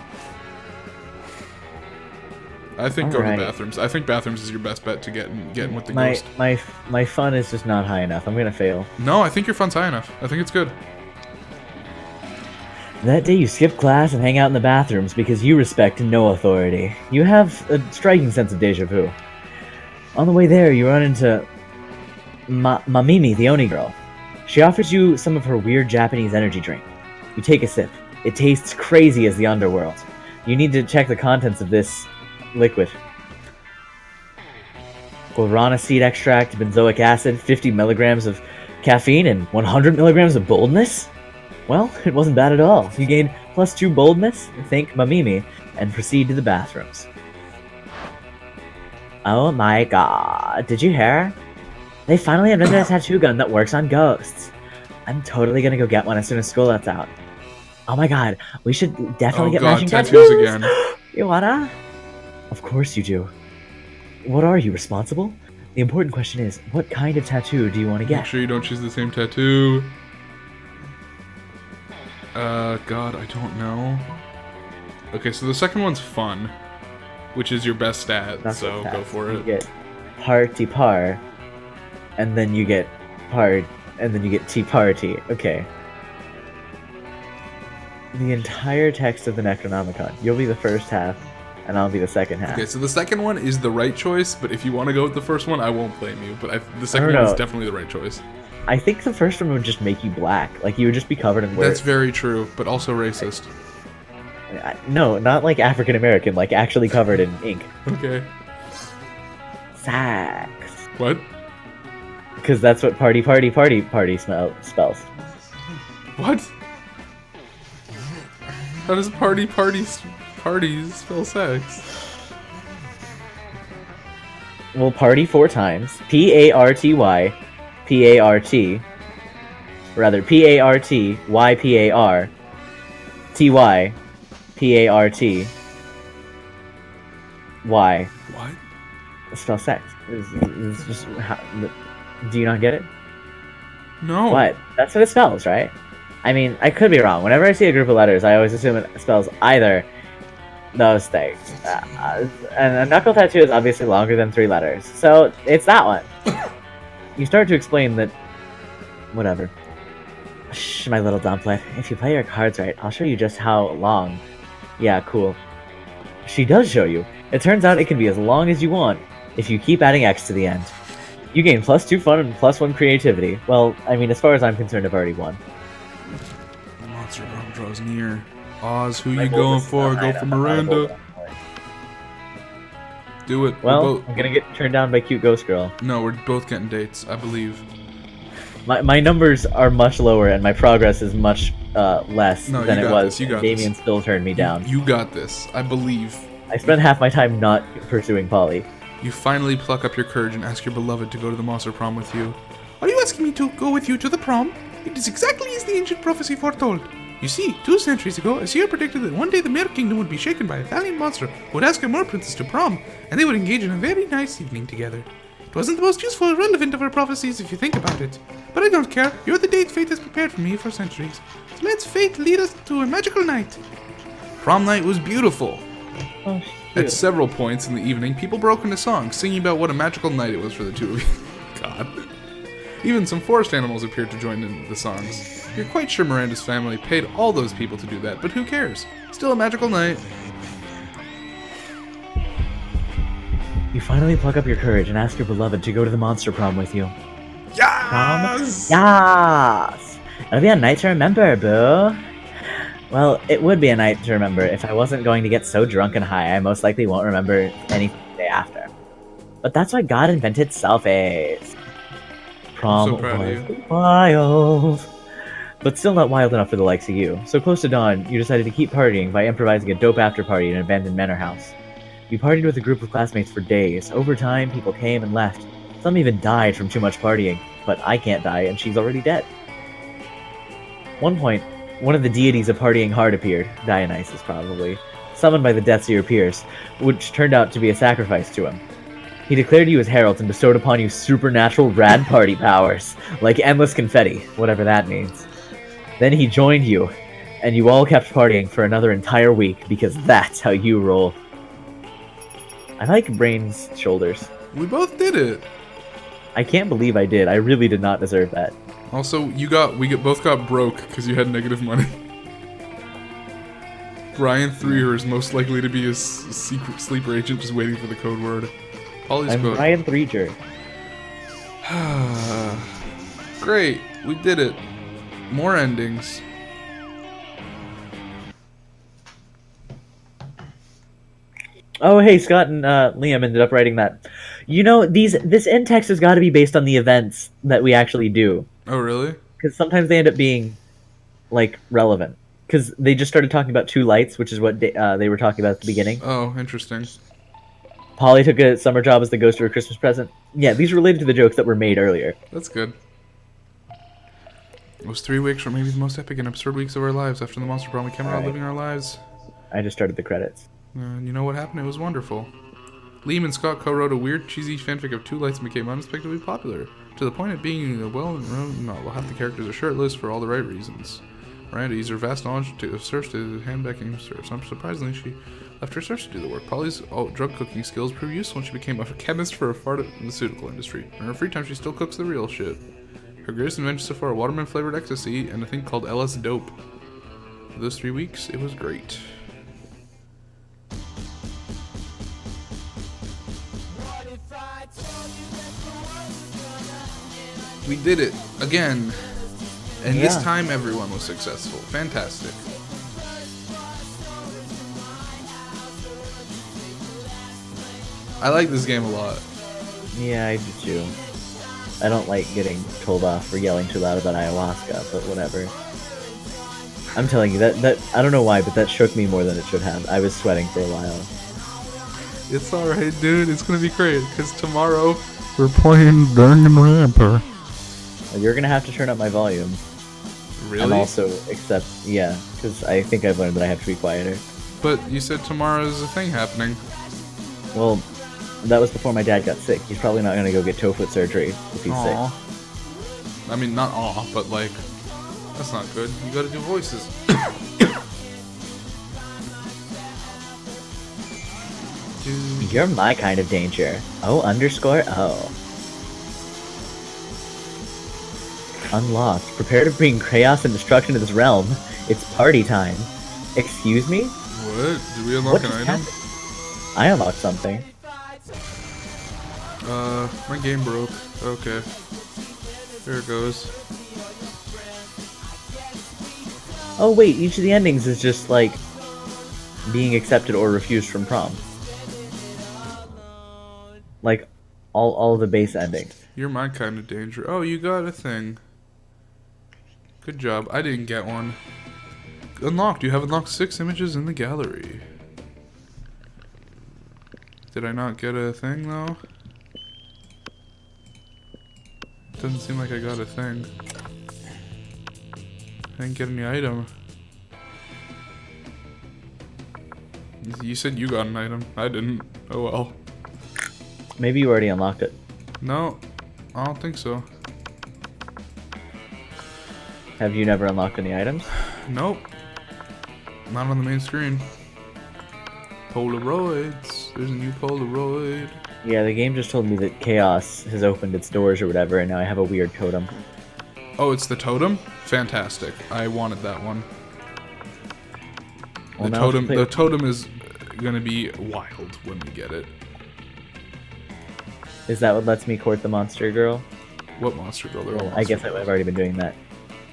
I think go to Alright. bathrooms. I think bathrooms is your best bet to getting with the My ghost. my fun is just not high enough. I'm gonna fail. No, I think your fun's high enough. I think it's good. That day you skip class and hang out in the bathrooms because you respect no authority. You have a striking sense of deja vu. On the way there, you run into Mamimi, the Oni girl. She offers you some of her weird Japanese energy drink. You take a sip. It tastes crazy as the underworld. You need to check the contents of this liquid. Guarana seed extract, benzoic acid, 50 milligrams of caffeine, and 100 milligrams of boldness? Well, it wasn't bad at all. You gain +2 boldness, thank Mamimi, and proceed to the bathrooms. Oh my god, did you hear? They finally invented a tattoo gun that works on ghosts. I'm totally gonna go get one as soon as school lets out. Oh my god, we should definitely Oh get god, matching tattoos tattoos! again. You wanna? Of course you do. What are you, responsible? The important question is, what kind of tattoo do you want to Make get? sure you don't choose the same tattoo. God, I don't know. Okay, so the second one's fun, which is your best stat, That's so what go tats. for You it. get party par, and then you get part, and then you get tea party. Okay. The entire text of the Necronomicon. You'll be the first half, and I'll be the second half. Okay, so the second one is the right choice, but if you want to go with the first one, I won't blame you. But the second one is definitely the right choice. I think the first one would just make you black. Like, you would just be covered in words. That's very true, but also racist. No, not like African American, like actually covered in ink. Okay. Sax. What? Because that's what party spells. What? How does parties spell sex? Well, party 4 times. P-A-R-T-Y. P-A-R-T. Rather, P-A-R-T-Y-P-A-R. T-Y. P-A-R-T. Y. What? Spell sex. It's just do you not get it? No. What? That's what it spells, right? I mean, I could be wrong. Whenever I see a group of letters, I always assume it spells either those things. And a knuckle tattoo is obviously longer than 3 letters. So, it's that one. You start to explain that... Whatever. Shh, my little dumplet. If you play your cards right, I'll show you just how long. Yeah, cool. She does show you. It turns out it can be as long as you want, if you keep adding X to the end. You gain +2 fun and +1 creativity. Well, I mean, as far as I'm concerned, I've already won. The Monster Prom draws near. Oz, who you going for? Go for Miranda. Do it. Well, I'm gonna get turned down by cute ghost girl. No, we're both getting dates, I believe. My numbers are much lower, and my progress is much less than it was. Damien still turned me down. You got this. I believe. I spent half my time not pursuing Polly. You finally pluck up your courage and ask your beloved to go to the Monster Prom with you. Are you asking me to go with you to the prom? It is exactly as the ancient prophecy foretold. You see, 2 centuries ago, a seer predicted that one day the Mare Kingdom would be shaken by a valiant monster who would ask a mer princess to prom, and they would engage in a very nice evening together. It wasn't the most useful or relevant of her prophecies if you think about it. But I don't care. You're the date fate has prepared for me for centuries. So let's fate lead us to a magical night. Prom night was beautiful. Oh, At several points in the evening, people broke into songs, singing about what a magical night it was for the two of you. God. Even some forest animals appeared to join in the songs. You're quite sure Miranda's family paid all those people to do that, but who cares? Still a magical night. You finally pluck up your courage and ask your beloved to go to the Monster Prom with you. Yes! Yes! It'll be a night to remember, boo. Well, it would be a night to remember if I wasn't going to get so drunk and high I most likely won't remember anything the day after. But that's why God invented selfies. Prom I'm so proud of you. was wild. But still not wild enough for the likes of you. So close to dawn, you decided to keep partying by improvising a dope after party in an abandoned manor house. You partied with a group of classmates for days. Over time, people came and left. Some even died from too much partying. But I can't die, and she's already dead. One point, one of the deities of partying hard appeared, Dionysus probably, summoned by the deaths of your peers, which turned out to be a sacrifice to him. He declared you as heralds and bestowed upon you supernatural rad party powers, like endless confetti, whatever that means. Then he joined you, and you all kept partying for another entire week, because that's how you roll. I like Brain's shoulders. We both did it. I can't believe I did. I really did not deserve that. Also, we both got broke because you had negative money. Brian Threer is most likely to be a secret sleeper agent just waiting for the code word. Polly's I'm quote. Brian Threeger. Great, we did it. More endings. Oh, hey, Scott and Liam ended up writing that. You know, this end text has got to be based on the events that we actually do. Oh, really? Because sometimes they end up being, like, relevant. Because they just started talking about 2 lights, which is what they were talking about at the beginning. Oh, interesting. Polly took a summer job as the ghost of her Christmas present. Yeah, these related to the jokes that were made earlier. That's good. Those 3 weeks were maybe the most epic and absurd weeks of our lives. After the Monster Prom, we came out living our lives. I just started the credits. You know what happened? It was wonderful. Liam and Scott co-wrote a weird, cheesy fanfic of 2 lights and became unexpectedly popular, to the point of being half the characters are shirtless for all the right reasons. Miranda used her vast knowledge of search to hand back and search. Surprisingly, she left her search to do the work. Polly's drug cooking skills proved useful when she became a chemist for a pharmaceutical industry. In her free time, she still cooks the real shit. Her greatest invention so far are watermelon-flavored ecstasy and a thing called LS Dope. For those 3 weeks, it was great. We did it again. And this Yeah. time everyone was successful. Fantastic. I like this game a lot. Yeah, I do too. I don't like getting told off for yelling too loud about ayahuasca, but whatever. I'm telling you, that I don't know why, but that shook me more than it should have. I was sweating for a while. It's alright, dude. It's gonna be great. Because tomorrow we're playing Danganronpa. You're gonna have to turn up my volume. Really? And also, yeah, because I think I've learned that I have to be quieter. But you said tomorrow's a thing happening. Well, that was before my dad got sick. He's probably not gonna go get toe foot surgery if he's sick. I mean, not aw, but like, that's not good. You gotta do voices. Dude. You're my kind of danger. O_O. Unlocked. Prepare to bring chaos and destruction to this realm. It's party time. Excuse me? What? Did we unlock an just item? happened? I unlocked something. My game broke. Okay. There it goes. Oh wait, each of the endings is just like being accepted or refused from prom. Like all the base endings. You're my kind of danger. Oh, you got a thing. Good job. I didn't get one. Unlocked. You have unlocked 6 images in the gallery. Did I not get a thing though? Doesn't seem like I got a thing. I didn't get any item. You said you got an item. I didn't. Oh well. Maybe you already unlocked it. No, I don't think so. Have you never unlocked any items? Nope. Not on the main screen. Polaroids. There's a new Polaroid. Yeah, the game just told me that Chaos has opened its doors or whatever, and now I have a weird totem. Oh, it's the totem? Fantastic. I wanted that one. Well, The now let's play the with- totem is gonna be wild when we get it. Is that what lets me court the monster girl? What monster girl? They're all Well, I guess monster I've girls. already been doing that.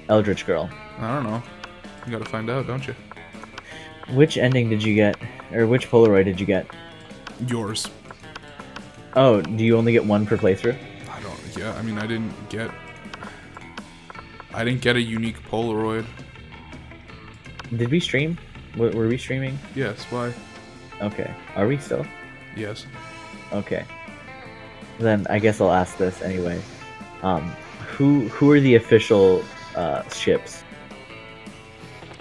Eldritch girl. I don't know. You gotta find out, don't you? Which ending did you get? Or which Polaroid did you get? Yours. Oh, do you only get one per playthrough? I don't. Yeah, I mean, I didn't get a unique Polaroid. Did we stream? Were we streaming? Yes. Why? Okay. Are we still? Yes. Okay. Then I guess I'll ask this anyway. Who are the official ships?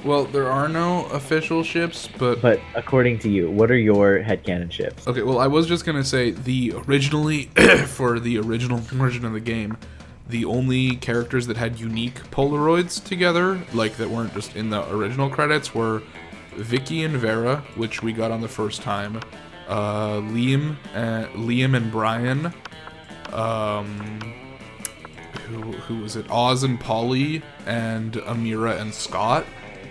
Well, there are no official ships, But according to you, what are your headcanon ships? okay. Well, I was just gonna say originally for the original version of the game, the only characters that had unique Polaroids together, like that weren't just in the original credits, were Vicky and Vera, which we got on the first time, Liam and Brian, who was it? Oz and Polly, and Amira and Scott.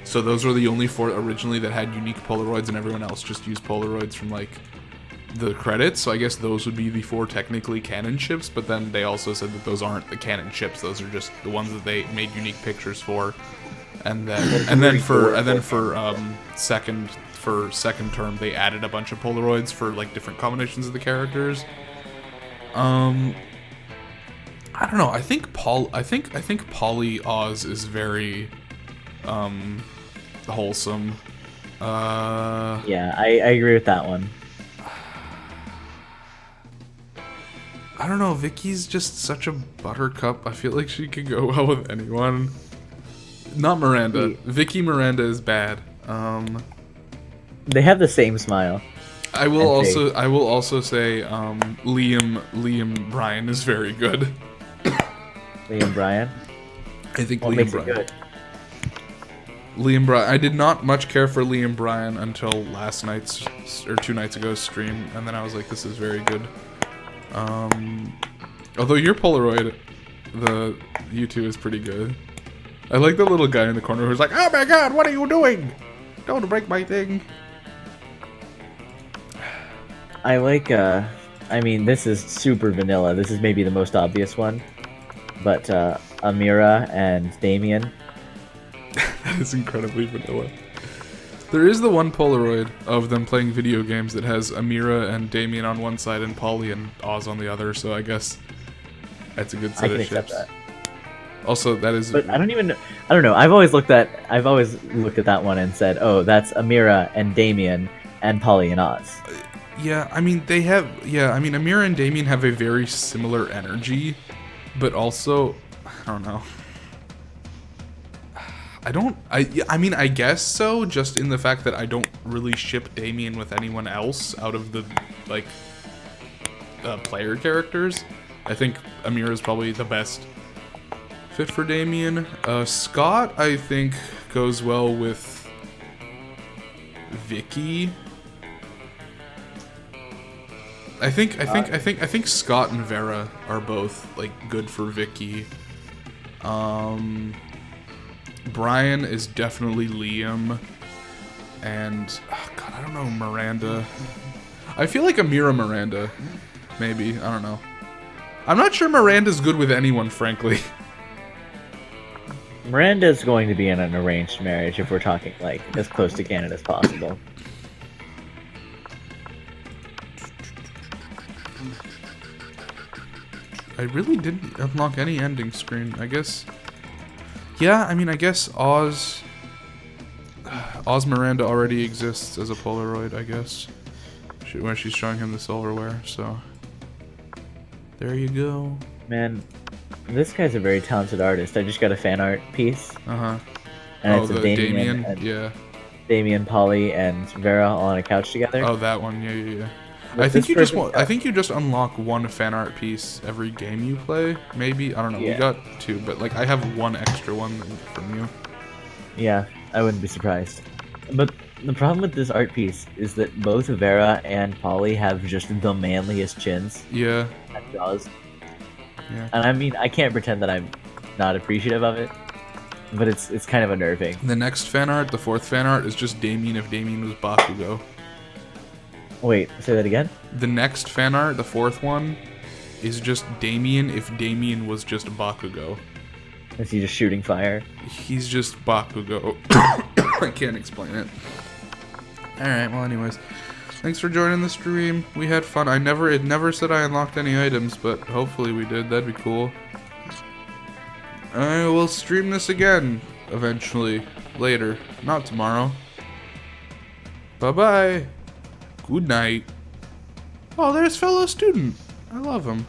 So those were the only 4 originally that had unique Polaroids, and everyone else just used Polaroids from like the credits. So I guess those would be the 4 technically canon ships, but then they also said that those aren't the canon ships. Those are just the ones that they made unique pictures for. And then for second term they added a bunch of Polaroids for like different combinations of the characters. I don't know. I think Polly Oz is very wholesome. Yeah, I agree with that one. I don't know. Vicky's just such a buttercup. I feel like she could go well with anyone. Not Miranda. Vicky Miranda is bad. They have the same smile. I will also say Liam Bryan is very good. Liam Bryan. I think What Liam makes Bryan. it good? Liam Bryan. I did not much care for Liam Bryan until last night's or 2 nights ago's stream, and then I was like, this is very good. Although your Polaroid, the U2 is pretty good. I like the little guy in the corner who's like, "Oh my God, what are you doing? Don't break my thing." I like I mean, this is super vanilla. This is maybe the most obvious one. But Amira and Damien. That is incredibly vanilla. There is the one Polaroid of them playing video games that has Amira and Damien on one side and Polly and Oz on the other, so I guess that's a good I set can of accept ships. that. Also, that is... But I don't know. I've always looked at that one and said, oh, that's Amira and Damien and Polly and Oz. Yeah, I mean, they have... Yeah, I mean, Amira and Damien have a very similar energy, but also... I don't know. I mean, I guess so, just in the fact that I don't really ship Damien with anyone else out of the, like, player characters. I think Amira is probably the best fit for Damien. Scott, I think, goes well with Vicky. I think Scott and Vera are both like good for Vicky. Brian is definitely Liam, and oh God, I don't know, Miranda. I feel like Amira Miranda, maybe. I don't know. I'm not sure Miranda's good with anyone, frankly. Miranda's going to be in an arranged marriage if we're talking like as close to canon as possible. I really didn't unlock any ending screen, I guess. Yeah, I mean, I guess Oz Miranda already exists as a Polaroid, I guess. Where she's showing him the silverware, so. There you go. Man, this guy's a very talented artist. I just got a fan art piece. Uh-huh. And Oh, it's the of Damien, yeah. Damien, Polly, and Vera all on a couch together. Oh, that one, yeah. With I think this you just person- I think you just unlock one fan art piece every game you play. Maybe, I don't know. We Yeah. got two, but like I have one extra one from you. Yeah, I wouldn't be surprised. But the problem with this art piece is that both Vera and Polly have just the manliest chins Yeah. and jaws. Yeah. And I mean, I can't pretend that I'm not appreciative of it, but it's kind of unnerving. The next fan art, the fourth fan art, is just Damien if Damien was Bakugo. Wait, say that again? The next fan art, the fourth one, is just Damien if Damien was just Bakugo. Is he just shooting fire? He's just Bakugo. I can't explain it. Alright, well anyways. Thanks for joining the stream. We had fun. It never said I unlocked any items, but hopefully we did. That'd be cool. I will stream this again eventually. Later. Not tomorrow. Bye-bye. Good night. Oh, there's fellow student. I love him.